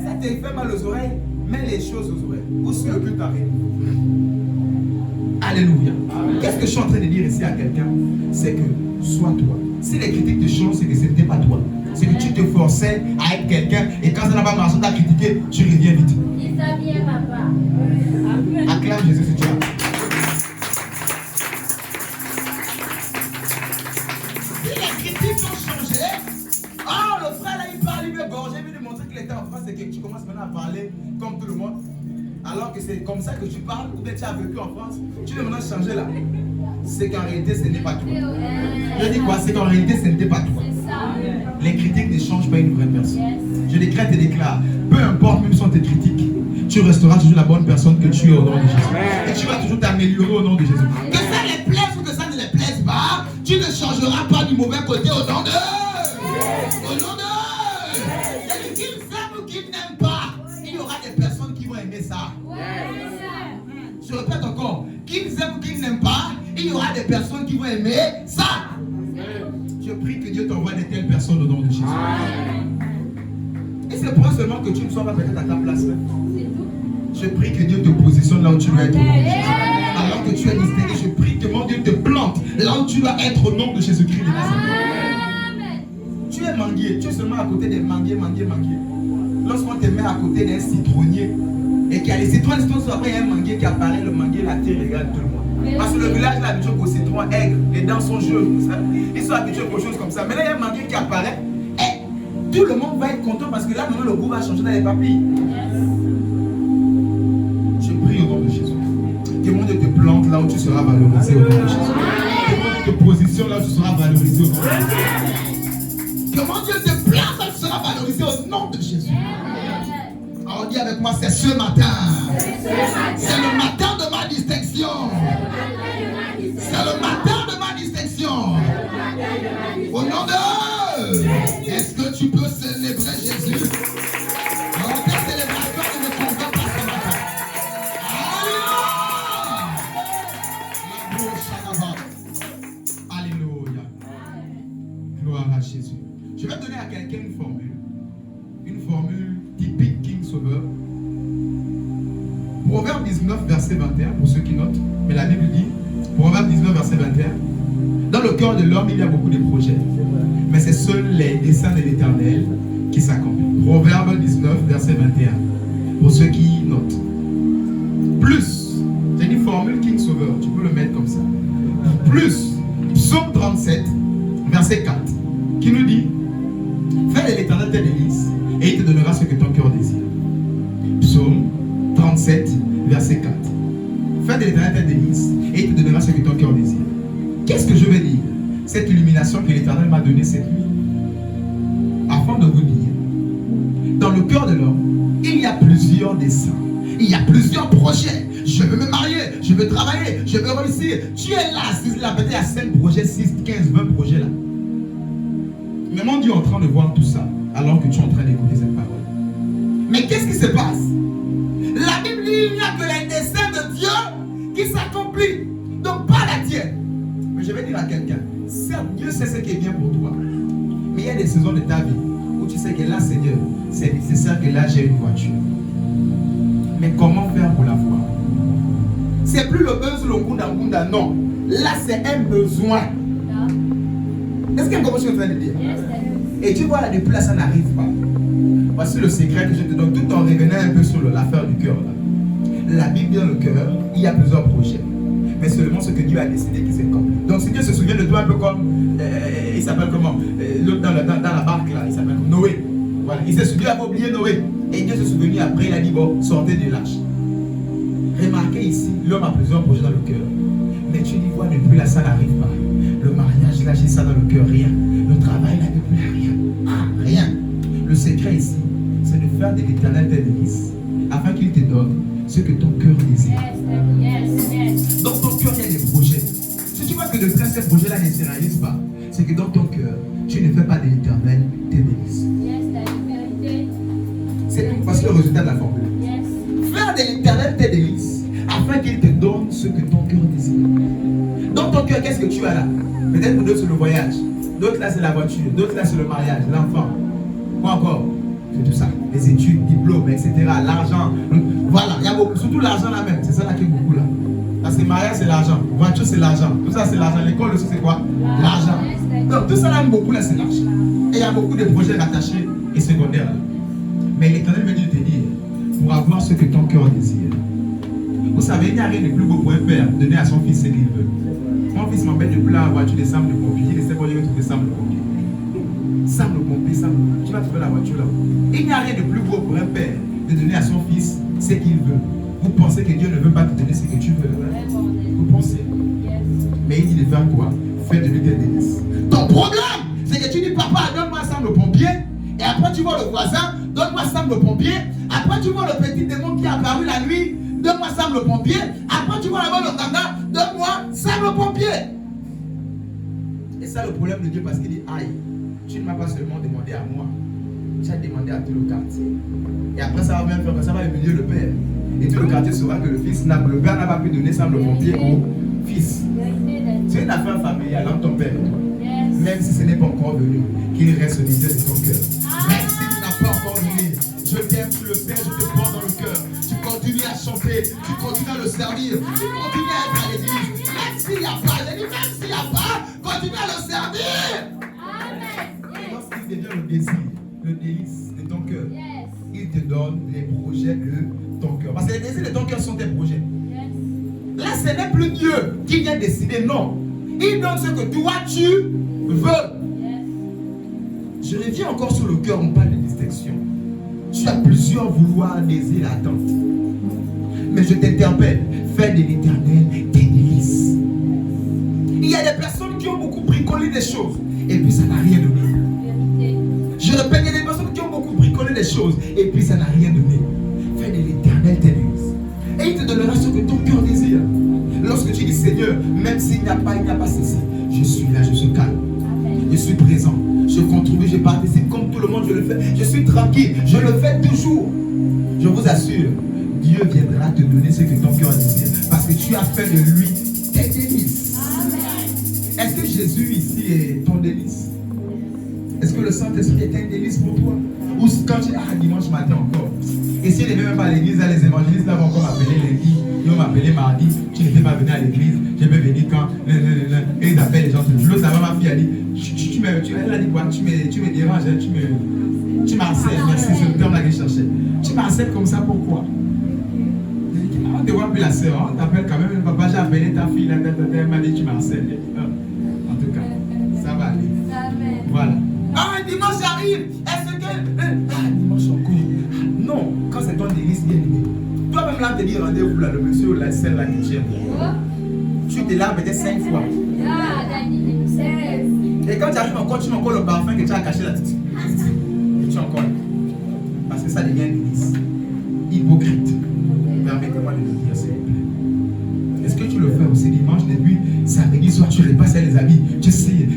Ça te fait mal aux oreilles. Mets les choses aux oreilles. Où est-ce que le but arrive? Alléluia. Qu'est-ce que je suis en train de dire ici à quelqu'un? C'est que sois toi. Si les critiques te changent, c'est que ce n'était pas toi. C'est que tu te forçais à être quelqu'un et quand ça n'a pas marché, tu as critiqué, tu reviens vite. Dis ça bien, papa. Acclame Jésus si tu as. Si les critiques ont changé, oh le frère là il parle, il veut gorger, il veut lui montrer qu'il était en France et que tu commences maintenant à parler comme tout le monde. Alors que c'est comme ça que tu parles, ou bien tu as vécu en France, tu veux maintenant changer là. C'est qu'en réalité ce n'est pas toi. Je dis quoi? C'est qu'en réalité ce n'était pas toi. Les critiques ne changent pas une vraie personne. Je décrète et déclare, peu importe même sont tes critiques, tu resteras toujours la bonne personne que tu es au nom de Jésus. Et tu vas toujours t'améliorer au nom de Jésus. Que ça les plaise ou que ça ne les plaise pas, tu ne changeras pas du mauvais côté au nom de... Au nom de... Qu'ils aiment ou qu'ils n'aiment pas, il y aura des personnes qui vont aimer ça. Je répète encore, qu'ils aiment ou qu'ils n'aiment pas, il y aura des personnes qui vont aimer ça. Je prie que Dieu t'envoie de telles personnes au nom de Jésus. Et c'est pour seulement que tu ne sois pas peut-être à ta place. Je prie que Dieu te positionne là où tu dois être au nom de Jésus. Alors que tu es distingué, je prie que mon Dieu te plante là où tu dois être au nom de Jésus-Christ de Nazareth. Tu es manguier, tu es seulement à côté des manguiers. Lorsqu'on te met à côté d'un citronnier et qu'il y a les citrons, après il y a un manguier qui apparaît, le manguier, la terre regarde tout le monde. Parce que le village est habitué au citron aigre, les dents sont jaunes, ils sont habitués aux choses comme ça. Maintenant il y a un manguier qui apparaît et tout le monde va être content parce que là maintenant le goût va changer dans les papilles. Je prie au nom de Jésus. Que mon Dieu te plante là où tu seras valorisé au nom de Jésus. Que mon Dieu te positionne là où tu seras valorisé au nom de Jésus. Que mon Dieu te plante là où tu seras valorisé au nom de Jésus. Alors dis avec moi, c'est ce matin. C'est le matin de ma distinction. C'est le matin de ma distinction. Au nom de... Est-ce que tu peux célébrer Jésus? Alors ta célébration ne me convainc pas ce matin. Alléluia. Gloire à Jésus. Je vais donner à quelqu'un une formule. Une formule typique King Sauveur. Proverbe 19, verset 21, pour ceux qui notent. Mais la Bible dit, Proverbe 19, verset 21, dans le cœur de l'homme, il y a beaucoup de projets. Mais c'est seuls les desseins de l'Éternel qui s'accomplissent. Proverbe 19, verset 21, pour ceux qui notent. Plus, j'ai dit formule King Sauveur, tu peux le mettre comme ça. Plus, Psaume 37, verset 4, qui nous dit, fais de l'Éternel tes délices, et il te donnera ce que ton cœur désire. Psaume 37, verset 4. Fais de l'Éternel tes délices, et il te donnera ce que ton cœur désire. Qu'est-ce que je veux dire? Cette illumination que l'Éternel m'a donnée cette nuit, afin de vous dire, dans le cœur de l'homme, il y a plusieurs desseins, il y a plusieurs projets. Je veux me marier, je veux travailler, je veux réussir. Tu es là, peut-être il y a 5 projets, 6, 15, 20 projets là. Mais mon Dieu est en train de voir tout ça, alors que tu es en train d'écouter cette parole. Mais qu'est-ce qui se passe? La Bible dit qu'il n'y a que les desseins de Dieu qui s'accomplissent. Donc pas la tienne. Mais je vais dire à quelqu'un, certes Dieu sait ce qui est bien pour toi. Mais il y a des saisons de ta vie où tu sais que là Seigneur, c'est nécessaire que là j'ai une voiture. Mais comment faire pour la voir? C'est plus le besoin, le gunda, non. Là c'est un besoin. Est-ce qu'il y a quelque chose que je suis en train de dire? Et tu vois là, depuis là, ça n'arrive pas. Voici le secret que je te donne, tout en revenant un peu sur l'affaire du cœur. La Bible dit dans le cœur, il y a plusieurs projets. Mais seulement ce que Dieu a décidé qui s'accomplit. Donc si Dieu se souvient de toi un peu comme, il s'appelle comment? L'autre dans la barque là, il s'appelle Noé. Voilà. Il s'est souvenu, il avait oublié Noé. Et Dieu s'est souvenu après, il a dit, bon, sortez de l'arche. Remarquez ici, l'homme a plusieurs projets dans le cœur. Mais tu dis, vois, depuis là, ça n'arrive pas. Le mariage, là, j'ai ça dans le cœur, rien. Le travail, là, depuis là, rien. Ah, rien. Le secret ici, c'est de faire de l'Éternel tes délices, afin qu'il te donne ce que ton cœur désire. Dans ton cœur, il y a des projets. Si tu vois que de plein ces projets-là ne se réalisent pas, c'est que dans ton cœur, tu ne fais pas de l'Éternel tes délices. C'est tout, parce que le résultat de la formule. Faire de l'Éternel tes délices, afin qu'il il te donne ce que ton cœur désire. Dans ton cœur, qu'est-ce que tu as là? Peut-être pour d'autres c'est le voyage, d'autres là c'est la voiture, d'autres là c'est le mariage, l'enfant. Quoi encore? C'est tout ça. Les études, diplômes, etc. L'argent. Voilà, il y a beaucoup, surtout l'argent là même. C'est ça là qui est beaucoup là. Parce que mariage c'est l'argent, voiture c'est l'argent, tout ça c'est l'argent, l'école aussi c'est quoi? L'argent. Donc tout ça là beaucoup là c'est l'argent. Et il y a beaucoup de projets rattachés et secondaires là. Mais l'Éternel veut te dire, pour avoir ce que ton cœur désire. Vous savez, il n'y a rien de plus beau pour un père donner à son fils ce qu'il veut. Mon fils m'embête de plus la voiture des sables de pompier. Il essaie pour lui trouver sables de pompier. Sables de pompier, tu vas trouver la voiture là. Il n'y a rien de plus beau pour un père de donner à son fils ce qu'il veut. Vous pensez que Dieu ne veut pas te donner ce que tu veux. Vous pensez. Mais il dit de faire quoi? Faire de lui tes délices. Ton problème, c'est que tu dis, papa, donne-moi un sable de pompier. Et après tu vois le voisin, donne-moi un sable de pompier. Après tu vois le petit démon qui est apparu la nuit, donne-moi un sable de pompier. Après tu vois là-bas le gaga, donne-moi un sable de pompier. Et ça le problème de Dieu parce qu'il dit, aïe, tu ne m'as pas seulement demandé à moi, tu as demandé à tout le quartier. Et après ça va même faire que ça va humilier le père. Et tout le quartier saura que le père n'a pas pu donner sable de pompier au fils. C'est une affaire familiale entre ton père et toi. Même si ce n'est pas encore venu, qu'il reste au milieu de ton cœur. Même si tu n'as pas encore venu, je t'aime, tu le sais, je te prends dans le cœur. Tu continues à chanter, tu continues à le servir, tu continues à être à l'église. Même s'il n'y a pas, j'ai dit même s'il n'y a pas, continue à le servir. Et lorsqu'il devient le désir, le délice de ton cœur, il te donne les projets de ton cœur. Parce que les désirs de ton cœur sont tes projets. Là, ce n'est plus Dieu qui vient décider, non. Il donne ce que toi tu veux. Je reviens encore sur le cœur, on parle de distinction. Tu as plusieurs vouloirs, désirs, attentes. Mais je t'interpelle, fais de l'Éternel tes délices. Il y a des personnes qui ont beaucoup bricolé des choses et puis ça n'a rien donné. Je répète, il y a des personnes qui ont beaucoup bricolé des choses et puis ça n'a rien donné. Fais de l'Éternel tes délices. Et il te donnera ce que ton cœur désire. Lorsque tu dis Seigneur, même s'il n'y a pas ceci, je suis là, je suis calme. Je suis présent. Je contribue, je participe comme tout le monde, je le fais. Je suis tranquille, je le fais toujours. Je vous assure, Dieu viendra te donner ce que ton cœur désire. Parce que tu as fait de lui tes délices. Est-ce que Jésus ici est ton délice? Est-ce que le Saint-Esprit est un délice pour toi? Ou quand tu es dimanche matin encore? Et si il n'est même pas à l'église, les évangélistes là vont encore m'appeler lundi, ils vont m'appeler mardi, tu n'étais pas venu à l'église, je vais venir quand? Et ils appellent les gens. L'autre, ça va, ma fille, elle dit, elle a dit quoi? Tu me déranges, tu m'harcèles, merci, c'est le terme là que je cherchais. Tu m'harcèles comme ça, pourquoi? On ne te voit plus la sœur, on t'appelle quand même, papa, j'ai appelé ta fille, là, elle m'a dit, tu m'harcèles. En tout cas, ça va aller. Voilà. Ah, un dimanche arrive, est-ce que... dimanche encore. Non, quand c'est ton délice bien aimé. Toi-même là, te dis rendez-vous là, le monsieur ou la celle là qui tient. Tu te laves peut-être 5 fois. Et quand tu arrives encore, tu mets encore le parfum que tu as caché là. Et tu encore. Parce que ça devient un délice. Hypocrite. Permettez-moi de le dire, s'il vous plaît. Est-ce que tu le fais aussi dimanche, depuis samedi soir, tu repasses les amis, tu sais,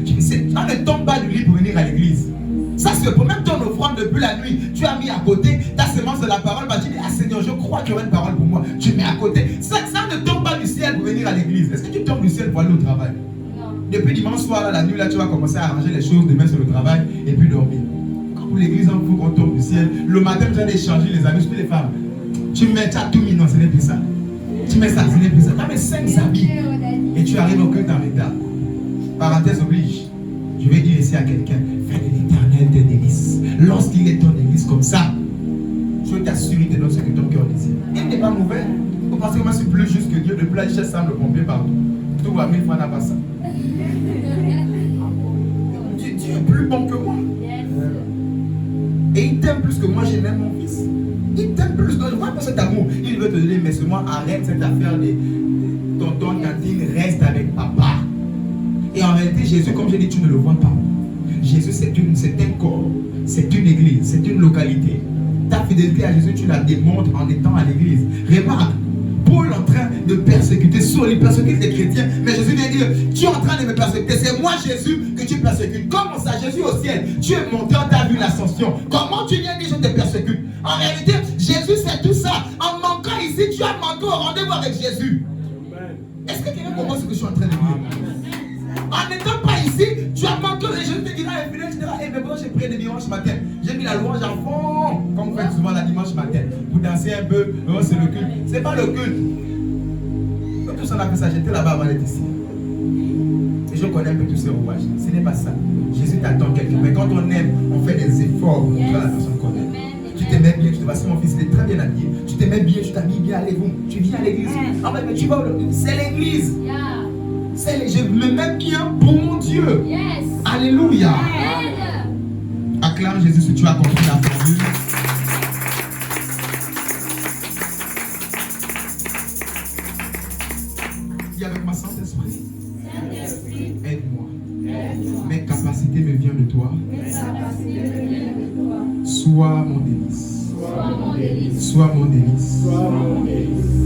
on ne tombe pas du lit pour venir à l'église. Ça c'est pour même ton offrande depuis la nuit, tu as mis à côté ta semence de la parole, bah, tu dis, ah Seigneur, je crois qu'il y aura une parole pour moi. Tu mets à côté. Ça ne tombe pas du ciel pour venir à l'église. Est-ce que tu tombes du ciel pour aller au travail? Non. Depuis dimanche soir, là, la nuit, là, tu vas commencer à arranger les choses demain sur le travail et puis dormir. Quand pour l'église, il faut qu'on tombe du ciel. Le matin, tu vas échanger les habits, surtout les femmes. Tu mets, tu as tout mis, non, ce n'est plus ça. Tu mets ça, ce n'est plus ça. Tu as mis 5 habits et tu arrives au culte en état. Parenthèse oblige. Je vais dire ici à quelqu'un, fais de l'Éternel tes délices. Lorsqu'il est ton délice comme ça, je t'assure, il te donne ce que ton cœur désire. Il n'est pas mauvais. Vous pensez que moi je suis plus juste que Dieu, depuis là, je semble pompier partout. Tout va 1000 fois n'a pas ça. Dieu est plus bon que moi. Et il t'aime plus que moi, je m'aime mon fils. Il t'aime plus que moi, pas cet amour. Il veut te donner, mais seulement arrête cette affaire de tonton, tantine, reste avec papa. Et en réalité, Jésus, comme j'ai dit, tu ne le vois pas. Jésus, c'est un corps, c'est une église, c'est une localité. Ta fidélité à Jésus, tu la démontres en étant à l'église. Remarque, Paul est en train de persécuter Saul, il persécute les chrétiens. Mais Jésus vient dire, tu es en train de me persécuter. C'est moi, Jésus, que tu persécutes. Comment ça, Jésus au ciel? Tu es monté, on t'a vu l'ascension. Comment tu viens dire, je te persécute? En réalité, Jésus, c'est tout ça. En manquant ici, ici, tu as manqué au rendez-vous avec Jésus. Est-ce que quelqu'un comprend ce que je suis en train de dire? En n'étant pas ici, tu as manqué. Et je te dirai, mais bon, j'ai prié le dimanche matin. J'ai mis la louange à fond, comme vous faites souvent le dimanche matin, pour danser un peu. Oh, c'est le culte. C'est pas le culte. Quand tout ça, on a fait ça, j'étais là-bas avant d'être ici. Et je connais un peu tous ces rouages. Ce n'est pas ça. Jésus t'attend quelque chose. Mais quand on aime, on fait des efforts pour que la personne connaisse. Tu t'aimais bien, tu te vas, mon fils, il est très bien habillé. Tu t'aimais bien, tu t'habilles bien, allez vous. Tu viens à l'église. Ah mais tu vas, c'est l'église. Je me mets bien pour mon Dieu. Alléluia. Acclame Jésus si tu as compris la formule. Dis avec moi, Saint-Esprit. Aide-moi. Mes capacités me viennent de toi. Sois mon délice. Sois mon délice.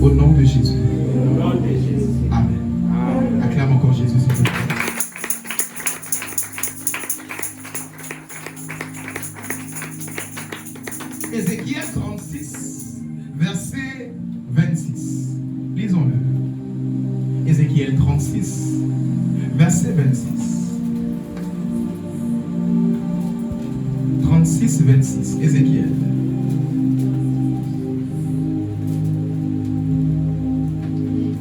Au nom de Jésus. Amen. Acclame encore Jésus, s'il vous plaît. Ézéchiel 36, verset 26. Lisons-le. Ézéchiel 36, verset 26. 36, 26. Ézéchiel.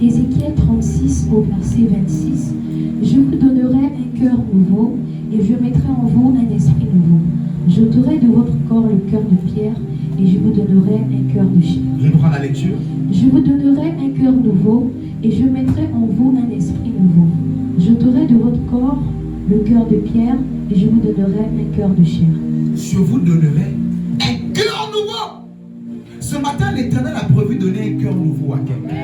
Ézéchiel 36 au verset 26. Je vous donnerai un cœur nouveau et je mettrai en vous un esprit nouveau. J'ôterai de votre corps le cœur de pierre et je vous donnerai un cœur de chair. Je prends la lecture. Je vous donnerai un cœur nouveau et je mettrai en vous un esprit nouveau. J'ôterai de votre corps le cœur de pierre et je vous donnerai un cœur de chair. Je vous donnerai un cœur nouveau. Ce matin, l'Éternel a prévu donner un cœur nouveau à quelqu'un.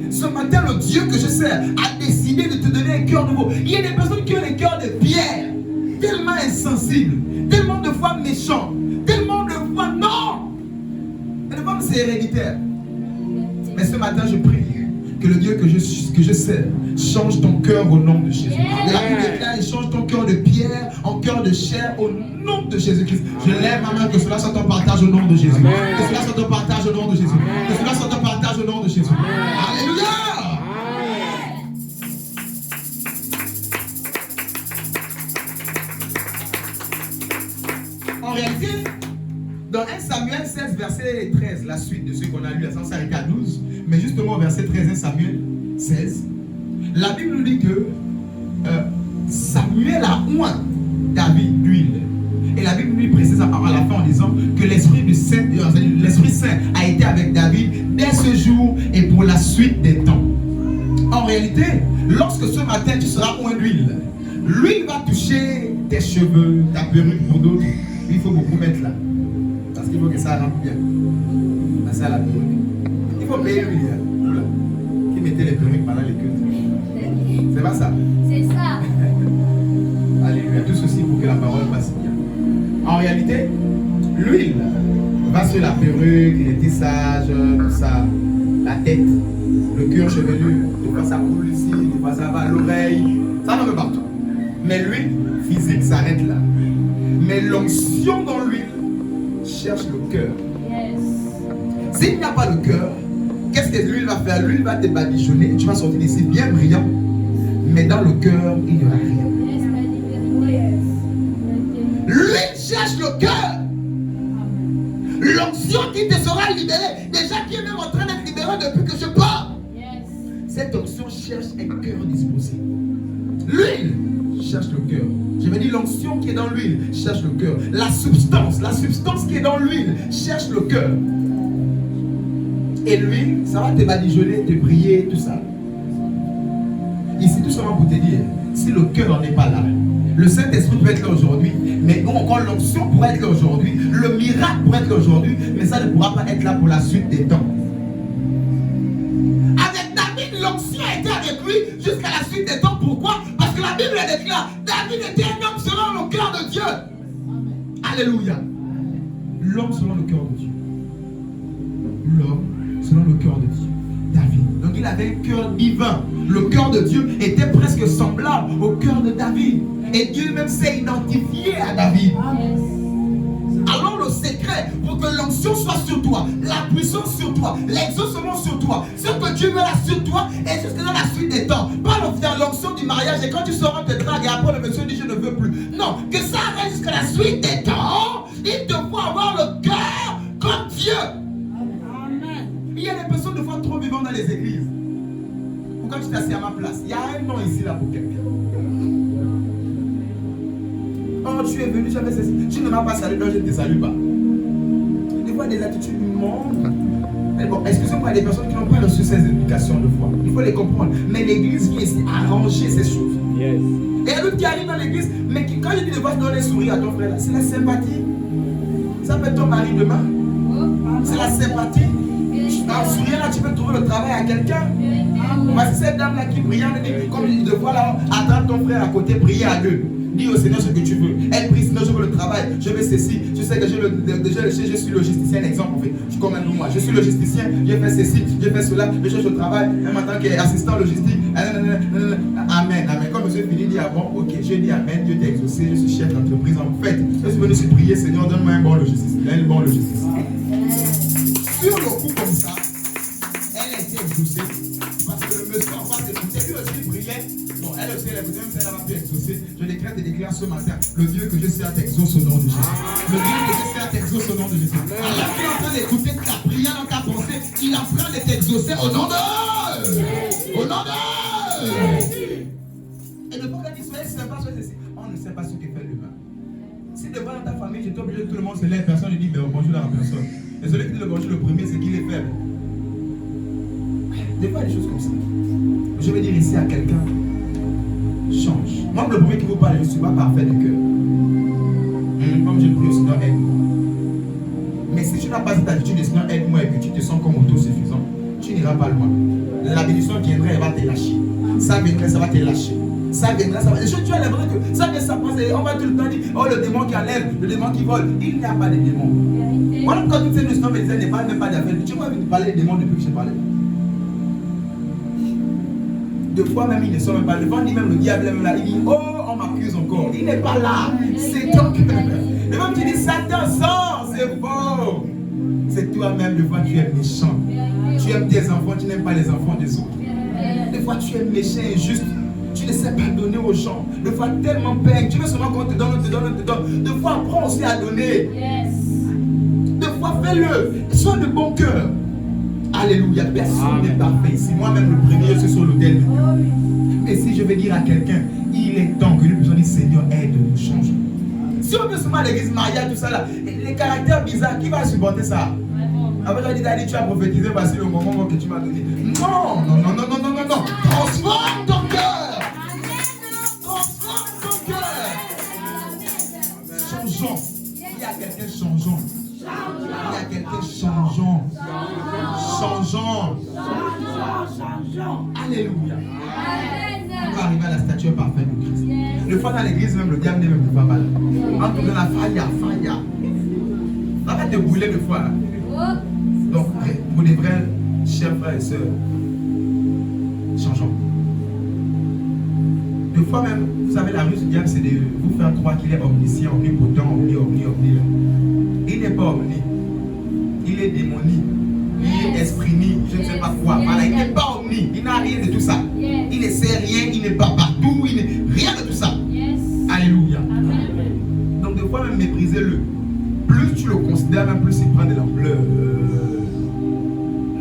Ce matin, le Dieu que je sers a décidé de te donner un cœur nouveau. Il y a des personnes qui ont des cœurs de pierre, tellement insensibles, tellement de fois méchants, tellement de fois non. Mais de fois, c'est héréditaire. Mais ce matin, je prie que le Dieu que je sers change ton cœur au nom de Jésus. La Bible déclare, il change ton cœur de pierre en cœur de chair au nom de Jésus-Christ. Je lève ma main, que cela soit ton partage au nom de Jésus. Que cela soit ton partage au nom de Jésus. Que cela soit ton partage au nom de Jésus. Alléluia. En réalité, dans 1 Samuel 16, verset 13, la suite de ce qu'on a lu, sans s'arrêter à 12, mais justement au verset 13, 1 Samuel 16, la Bible nous dit que Samuel a oint David d'huile. Et la Bible lui précise à la fin en disant que l'Esprit Saint a été avec David dès ce jour et pour la suite des temps. En réalité, lorsque ce matin tu seras oint d'huile, l'huile va toucher tes cheveux, ta perruque pour d'autres. Il faut beaucoup mettre là. Parce qu'il faut que ça rentre bien. Ça, la perruque. Il faut payer l'huile. Là. Qui mettait les perruques pendant les cultes. C'est pas ça. C'est ça. Alléluia. Tout ceci pour que la parole passe bien. En réalité, l'huile va sur la perruque, les tissages, tout ça, la tête, le cuir chevelu. Des fois ça coule ici, des fois ça va à l'oreille. Ça va un peu partout. Mais l'huile physique s'arrête là. Mais l'onction dans l'huile cherche le cœur. Yes. S'il n'y a pas le cœur, qu'est-ce que l'huile va faire? L'huile va te badigeonner, tu vas sortir d'ici bien brillant. Mais dans le cœur, il n'y aura rien. L'huile cherche le cœur. L'onction qui te sera libérée, déjà qui est même en train d'être libérée depuis que je parle. Yes. Cette onction cherche un cœur disposé. L'huile cherche le cœur. Je me dis l'onction qui est dans l'huile cherche le cœur. La substance qui est dans l'huile cherche le cœur. Et l'huile, ça va te badigeonner, te briller, tout ça. Ici, tout simplement pour te dire, si le cœur n'est pas là, le Saint-Esprit peut être là aujourd'hui, mais encore l'onction pourrait être là aujourd'hui, le miracle pourrait être là aujourd'hui, mais ça ne pourra pas être là pour la suite des temps. Avec David, l'onction était avec lui jusqu'à la suite des temps. Pourquoi? Parce que la Bible déclare, David était un homme selon le cœur de Dieu. Alléluia. L'homme selon le cœur de Dieu. L'homme selon le cœur de Dieu. David. Donc il avait un cœur divin. Le cœur de Dieu était presque semblable au cœur de David. Et Dieu même s'est identifié à David. Yes. Alors le secret pour que l'onction l'onction soit sur toi, la puissance sur toi, l'exaucement sur toi, ce que Dieu met là sur toi et jusque dans la suite des temps. Pas l'onction du mariage et quand tu sors te drague et après le monsieur dit je ne veux plus. Non, que ça reste jusqu'à la suite des temps. Il te faut avoir le cœur comme Dieu. Amen. Il y a des personnes de fois trop vivantes dans les églises. Pourquoi tu t'es assis à ma place? Il y a un nom ici là pour quelqu'un. Oh, tu es venu, tu as fait ceci. Tu ne m'as pas salué, donc je ne te salue pas. Des fois, des attitudes montrent. Bon, excusez-moi, il y a des personnes qui n'ont pas reçu ces éducations de foi. Il faut les comprendre. Mais l'église vient ici arranger ces choses. Yes. Et il y a d'autres qui arrivent dans l'église, mais qui, quand je dis de voir donner les sourires à ton frère, c'est la sympathie. Ça peut être ton mari demain. C'est la sympathie. En souriant là, tu peux trouver le travail à quelqu'un. Parce que cette dame là qui prie, comme il dit de voir là, attends ton frère à côté, prier à deux. Dis au Seigneur ce que tu veux. Elle prie, Seigneur, je veux le travail, je veux ceci. Je sais que je suis logisticien, exemple en fait. Je suis comme un moi. Je suis logisticien, j'ai fait ceci, j'ai fait cela, je cherche le travail. Même en tant qu'assistant logistique. Amen, amen. Comme monsieur Philippe dit avant, ok, j'ai dit amen, Dieu t'a exaucé, je suis chef d'entreprise. En fait, je suis venu se prier, Seigneur, donne-moi un bon logisticien. Un bon logisticien. Sur le coup comme ça, elle a été exaucée. Parce que le monsieur en face écoutait, lui aussi priait. Bon, elle aussi, elle écoutait, même si elle n'a pas pu exaucer. Je décrète et déclare ce matin, le Dieu que je sers t'exauce au nom de Jésus. Le Dieu que je sers t'exauce au nom de Jésus. Alors qu'il est en train d'écouter ta prière dans ta pensée, il est en train de t'exaucer au nom de... Au nom de... Et le prophète dit, soyez sympa, soyez ceci. On ne sait pas ce que fait l'humain. Si devant ta famille, j'étais obligé, tout le monde se lève, personne ne dit bonjour à la personne. Et celui qui dit le bonjour le premier, c'est qu'il est faible. Des fois, des choses comme ça. Je vais dire ici à quelqu'un, change. Moi, le premier qui vous parle, je ne suis pas parfait de cœur. Comme je prie, Seigneur, aide-moi. Mais si tu n'as pas cette attitude de Seigneur, aide-moi et que tu te sens comme autosuffisant, tu n'iras pas loin. La bénédiction viendra, elle va te lâcher. Ça viendra, ça va te lâcher. Ça viendra, ça va. Tu as l'impression que ça vient, ça passe. On va tout le temps dire, oh, le démon qui enlève, le démon qui vole. Il n'y a pas de démon. Voilà quand tu sais, le Seigneur me disait, ne parle même pas d'affaires. Tu m'as vu parler des démons depuis que je parlais. Deux fois même, il ne sort même pas. Devant, il dit même le diable est même là. Il dit, oh, on m'accuse encore. Il n'est pas là. C'est toi qui m'appelle. Et même tu dis, Satan, sort, c'est faux. C'est toi-même, des fois, tu es méchant. Tu aimes tes enfants, tu n'aimes pas les enfants des autres. Des fois, tu es méchant et injuste. Tu ne sais pas donner aux gens. Des fois, tellement peine. Tu veux seulement qu'on te donne, on te donne, on te donne. Des fois, apprends aussi à donner. Des fois, fais-le. Sois de bon cœur. Alléluia. Personne n'est parfait ici. Moi-même, le premier, je suis sur l'autel de Dieu. Mais si je vais dire à quelqu'un, il est temps que nous puissions dire, Seigneur, aide-nous, change. Si on veut seulement à l'église mariage, tout ça là, les caractères bizarres, qui va supporter ça? Après, j'ai dit, tu as prophétisé parce que le moment que tu m'as donné. Non, non, non, non, non, non, non, non. Transforme ton cœur. Transforme ton cœur. Changeons. Il y a quelqu'un changeant. Il y a quelqu'un changeant. Changeant. Alléluia. On va arriver à la stature parfaite de Christ. Une fois dans l'église, même le diable n'est même pas mal. En tout cas, la faille. Arrête de brûler le foie là. Donc, pour les vrais chers frères et sœurs, changeons. Des fois même, vous savez, la ruse du diable, c'est de vous faire croire qu'il est omniscient, omnipotent, omni. Il n'est pas omni. Il est démonique. Il est esprit, je ne sais pas quoi. Voilà, il n'est pas omni. Il n'a rien de tout ça. Il ne sait rien, il n'est pas partout, il n'est rien de tout ça. Alléluia. Donc, des fois même, méprisez-le. Plus tu le considères, même plus il prend de l'ampleur.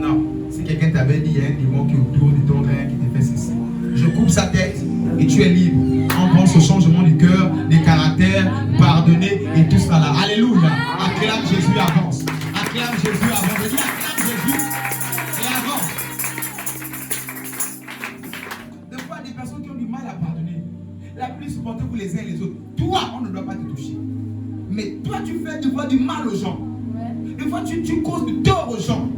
Non. Si quelqu'un t'avait dit, il y a un démon qui est autour de ton rein qui te fait ceci. Je coupe sa tête et tu es libre. On pense au changement du cœur, des caractères, pardonner et tout ça là. Alléluia. Acclame Jésus, avance. Acclame Jésus, avance. Je dis acclame Jésus et avance. Des fois, des personnes qui ont du mal à pardonner. La plus supportée pour les uns et les autres. Toi, on ne doit pas te toucher. Mais toi, tu fais des fois du mal aux gens. Des fois, tu causes du tort aux gens.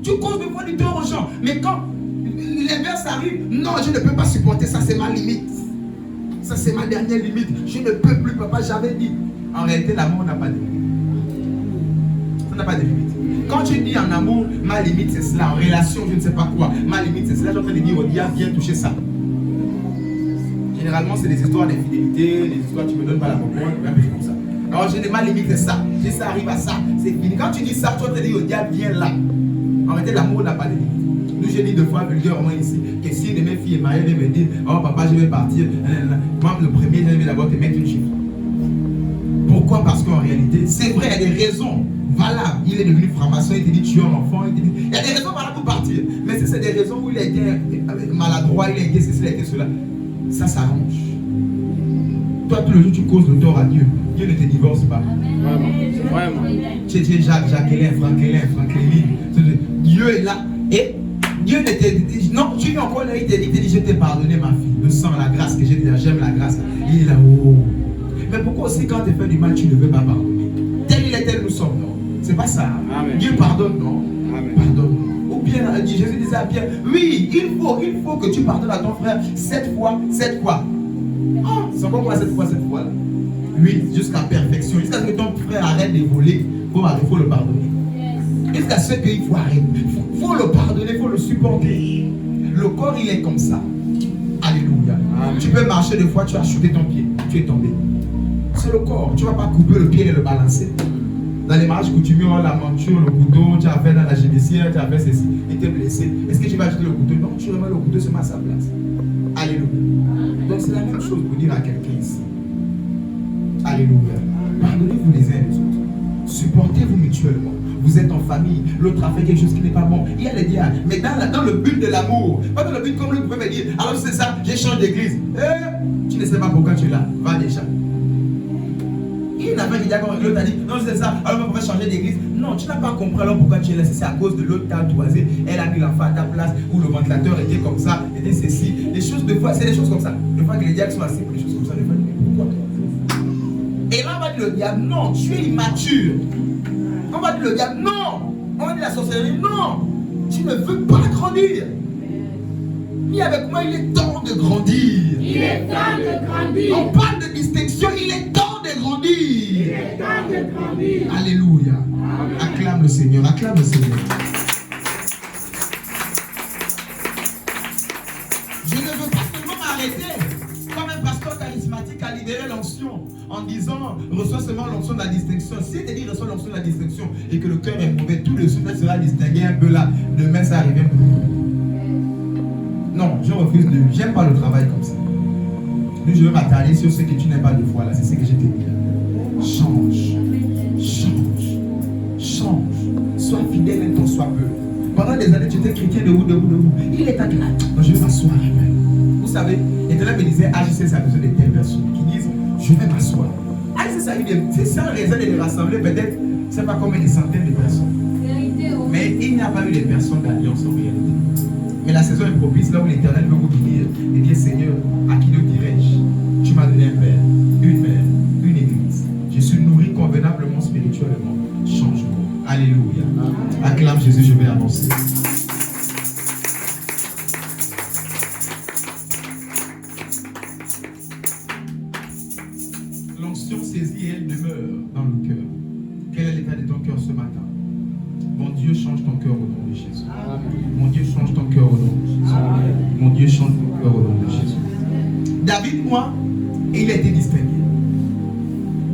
Tu causes des fois du tort aux gens. Mais quand l'inverse arrive, non, je ne peux pas supporter ça, c'est ma limite. Ça, c'est ma dernière limite. Je ne peux plus, papa, j'avais dit. En réalité, l'amour n'a pas de limite. Ça n'a pas de limite. Quand tu dis en amour, ma limite c'est cela. En relation, je ne sais pas quoi. Ma limite c'est cela. Je suis en train de dire au diable, viens toucher ça. Généralement, c'est des histoires d'infidélité, des histoires tu me donnes pas la réponse, un peu comme ça. Alors, j'ai ma limite, c'est ça. Si ça arrive à ça, c'est fini. Quand tu dis ça, tu vas te dire au diable, viens là. En réalité, l'amour n'a pas de limite. Nous, j'ai dit deux fois vulgairement ici que si une de mes filles est mariée, elle me dire, oh papa, je vais partir. Moi, le premier, je vais d'abord te mettre une chiffre. Pourquoi? Parce qu'en réalité, c'est vrai, il y a des raisons valables. Il est devenu franc-maçon, il te dit tu es un enfant, il te dit. Il y a des raisons valables pour partir. Mais si c'est des raisons où il a été maladroit, il a été ceci, il a été cela, ça s'arrange. Toi, tout le jour, tu causes le tort à Dieu. Dieu ne te divorce pas. Vraiment. Tu es Jacqueline, Franqueline. Dieu est là. Et Dieu ne te dit, non, tu es encore là, il te dit, je t'ai pardonné ma fille. Le sang, la grâce que j'ai déjà, j'aime la grâce. Il est là, oh. Mais pourquoi aussi quand tu fais du mal, tu ne veux pas pardonner? Tel il est, tel nous sommes, non? C'est pas ça. Amen. Dieu pardonne, non? Amen. Pardonne. Ou bien Jésus disait à Pierre, oui, il faut que tu pardonnes à ton frère 7 fois. Oh, c'est encore quoi 7 fois là? Oui, jusqu'à perfection. Jusqu'à ce que ton frère arrête de voler, il faut le pardonner. Jusqu'à ce qu'il faut arrêter. Il faut le pardonner, il faut le supporter. Le corps, il est comme ça. Alléluia. Amen. Tu peux marcher des fois, tu as chuté ton pied, tu es tombé. C'est le corps. Tu ne vas pas couper le pied et le balancer. Dans les mariages coutumiers, la monture, le couteau, tu as fait dans la génicière, tu as fait ceci, et tu es blessé. Est-ce que tu vas acheter le couteau? Non, tu remets le couteau, se met à sa place. Alléluia. Donc c'est la même chose pour dire à quelqu'un ici. Alléluia. Pardonnez-vous les uns les autres. Supportez-vous mutuellement. Vous êtes en famille, l'autre a fait quelque chose qui n'est pas bon. Il y a les diables. Mais dans le but de l'amour, pas dans le but comme le pouvez me dire, alors c'est ça, j'ai changé d'église. Tu ne sais pas pourquoi tu es là. Va déjà. Il y en a un qui dit, l'autre a dit, non c'est ça, alors on va changer d'église. Non, tu n'as pas compris alors pourquoi tu es là. C'est à cause de l'autre table toisée. Elle a mis l'enfant à ta place, où le ventilateur était comme ça, était ceci. Des choses de fois, c'est des choses comme ça. Des fois que les diables sont assis pour des choses comme ça, des fois, mais pourquoi? Et là on va dire le diable, non, tu es immature. On va dire le diable, non. On va dire la sorcellerie, non. Tu ne veux pas grandir. Ni avec moi, il est temps de grandir. Il est temps de grandir. On parle de distinction, il est temps de grandir. Il est temps de grandir. Alléluia. Amen. Acclame le Seigneur, acclame le Seigneur. Je ne veux pas seulement m'arrêter comme un pasteur charismatique à libérer l'onction en disant reçois seulement l'onction de la distinction. Si tu dis reçois l'onction de la distinction et que le cœur est mauvais, tout le sujet sera distingué un peu là. Demain ça arrive. Non, je refuse de. J'aime pas le travail comme ça. Nous, je veux m'attarder sur ce que tu n'as pas de foi là. C'est ce que je t'ai dit là. Change. Sois fidèle un temps soit peu. Pendant des années, tu étais chrétien debout. Il est temps là. Donc je vais m'asseoir. Vous savez, Éternel me disait, AJC, ça a besoin de telles personnes qui disent, je vais m'asseoir. AJC, ça arrive, c'est sans raison de les rassembler, peut-être, c'est pas combien de centaines de personnes. Mais il n'y a pas eu de personnes d'alliance en réalité. Mais la saison est propice, là où l'Éternel veut vous bénir et dire, Seigneur, à qui le dirais-je? Tu m'as donné un père, une mère, une église. Je suis nourri convenablement spirituellement. Change-moi. Alléluia. Acclame Jésus, je vais avancer. L'onction saisie et elle demeure dans le cœur. Quel est l'état de ton cœur ce matin? Mon Dieu, change ton cœur au nom de Jésus. Mon Dieu, change ton cœur au nom de Jésus. Mon Dieu, change ton cœur au nom de Jésus. David, moi, il a été distingué.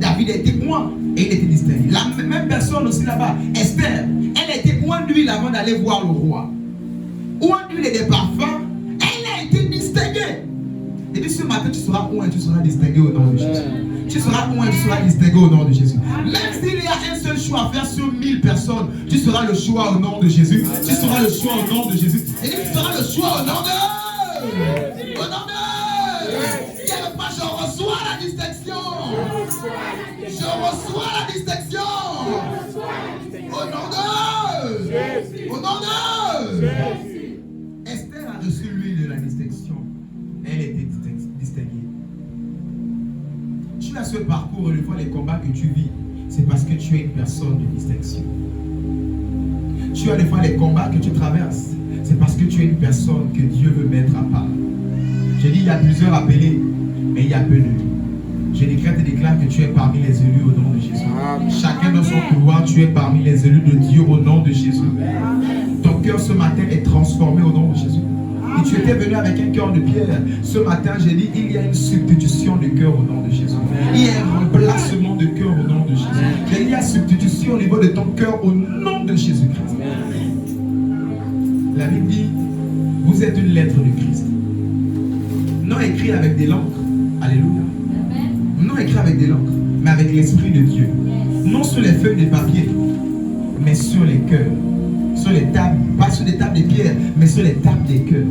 David a été moi et il était distingué. La même personne aussi là-bas, Esther, elle a été oint d'huile avant d'aller voir le roi. Oint d'huile et des parfums, elle a été distinguée. Et puis ce matin, tu seras oint, tu seras distingué au nom de Jésus. Tu seras oint, tu seras distingué au nom de Jésus. Même s'il y a un seul choix à faire sur 1000 personnes, tu seras le choix au nom de Jésus. Tu seras le choix au nom de Jésus. Et tu seras le choix au nom de... Au nom de... Il n'y a pas, je reçois la distinction. Je reçois la distinction. Au nom de... Au nom de... Esther a reçu l'huile de la distinction. Elle était distinguée. Tu as ce parcours, des fois les combats que tu vis, c'est parce que tu es une personne de distinction. Tu as des fois les combats que tu traverses, c'est parce que tu es une personne que Dieu veut mettre à part. J'ai dit, il y a plusieurs appelés, mais il y a peu d'eux. Je déclare que tu es parmi les élus au nom de Jésus. Chacun dans son couloir, tu es parmi les élus de Dieu au nom de Jésus. Ton cœur ce matin est transformé au nom de Jésus. Et tu étais venu avec un cœur de pierre, ce matin, j'ai dit, il y a une substitution de cœur au nom de Jésus. Il y a un remplacement de cœur au nom de Jésus. J'ai dit, il y a substitution au niveau de ton cœur au nom de Jésus-Christ. La Bible dit, vous êtes une lettre de Christ. Non écrit avec des l'encre. Alléluia. Non écrit avec des l'encre, mais avec l'Esprit de Dieu. Non sur les feuilles de papier, mais sur les cœurs. Sur les tables, pas sur les tables de pierre, mais sur les tables des cœurs.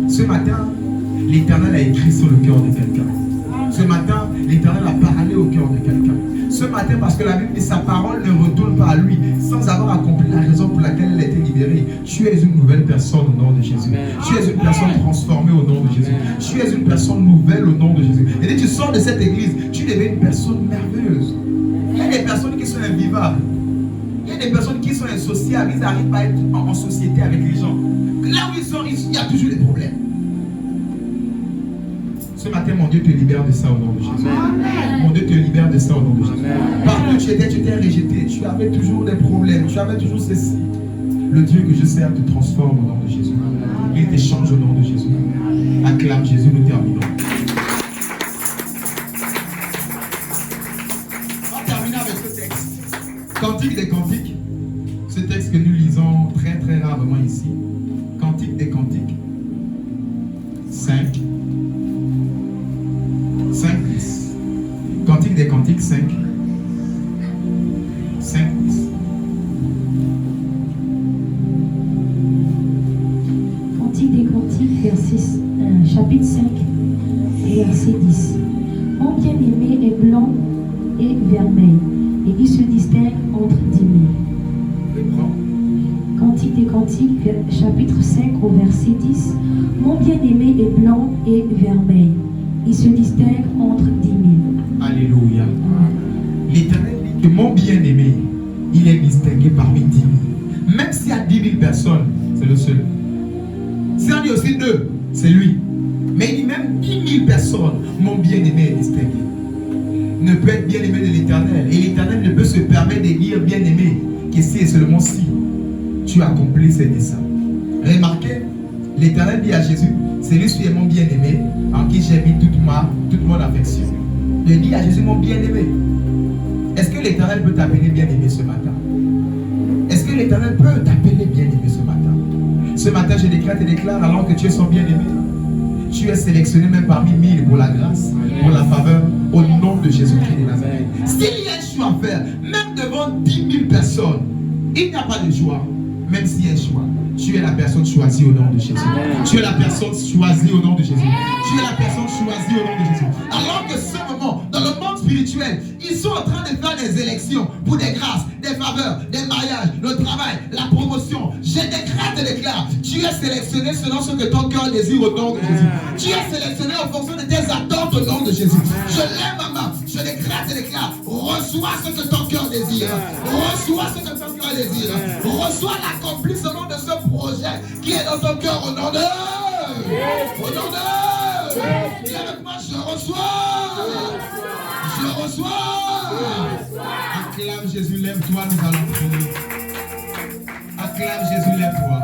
Ce matin, l'Éternel a écrit sur le cœur de quelqu'un. Ce matin, l'Éternel a parlé au cœur de quelqu'un. Ce matin, parce que la Bible dit sa parole ne retourne pas à lui sans avoir accompli la raison pour laquelle elle a été libérée. Tu es une nouvelle personne au nom de Jésus. Tu es une personne transformée au nom de Jésus. Tu es une personne nouvelle au nom de Jésus. Et dès que tu sors de cette église, tu deviens une personne merveilleuse. Il y a des personnes qui sont invivables. Il y a des personnes qui sont insociables. Ils n'arrivent pas à être en société avec les gens. Là où ils sont, il y a toujours des problèmes. Ce matin, mon Dieu te libère de ça au nom de Jésus. Amen. Mon Dieu te libère de ça au nom de Jésus. Partout où tu étais rejeté. Tu avais toujours des problèmes. Tu avais toujours ceci. Le Dieu que je sers te transforme au nom de Jésus. Il te change au nom de Jésus. Acclame Jésus, nous terminons. On va terminer avec ce texte. Cantique des cantiques. Ce texte que nous lisons très très rarement ici. Cantique des cantiques. 5. 10. Cantique des cantiques 5. 10. Cantique des cantiques, chapitre 5, verset 10. Mon bien-aimé est blanc et vermeil, et il se distingue entre 10 000. Cantique des cantiques, chapitre 5, au verset 10. Mon bien-aimé est blanc et vermeil. Il se distingue entre 10 000. Alléluia. L'Éternel dit que mon bien-aimé, il est distingué parmi 10 000. Même s'il y a 10 000 personnes, c'est le seul. Si on dit aussi 2, c'est lui. Mais il dit même 10 000 personnes, mon bien-aimé est distingué. Ne peut être bien-aimé de l'Éternel. Et l'Éternel ne peut se permettre de dire bien-aimé que si et seulement si tu accomplis ses desseins. Remarquez, l'Éternel dit à Jésus, c'est lui qui est mon bien-aimé, en qui j'ai mis toute mon affection. Il dit à Jésus, mon bien-aimé. Est-ce que l'Éternel peut t'appeler bien-aimé ce matin? Est-ce que l'Éternel peut t'appeler bien-aimé ce matin? Ce matin, je déclare alors que tu es son bien-aimé. Tu es sélectionné même parmi 1000 pour la grâce, pour la faveur, au nom de Jésus-Christ de Nazareth. S'il y a un choix à faire, même devant 10 000 personnes, il n'y a pas de choix, même s'il y a un choix. Tu es la personne choisie au nom de Jésus. Tu es la personne choisie au nom de Jésus. Tu es la personne choisie au nom de Jésus. Alors que ce moment, dans le monde spirituel, ils sont en train de faire des élections pour des grâces, des faveurs, des mariages, le travail, la promotion. Je décrète et déclare, tu es sélectionné selon ce que ton cœur désire au nom de Jésus. Tu es sélectionné en fonction de tes attentes au nom de Jésus. Je lève ma main, je décrète et déclare, reçois ce que ton cœur désire. Reçois ce que ton cœur désire. Reçois l'accomplissement de ce projet qui est dans ton cœur au nom de... Au nom de... Dis avec moi, je reçois. Je reçois. Acclame Jésus, lève-toi, nous allons prier. Acclame Jésus, lève-toi.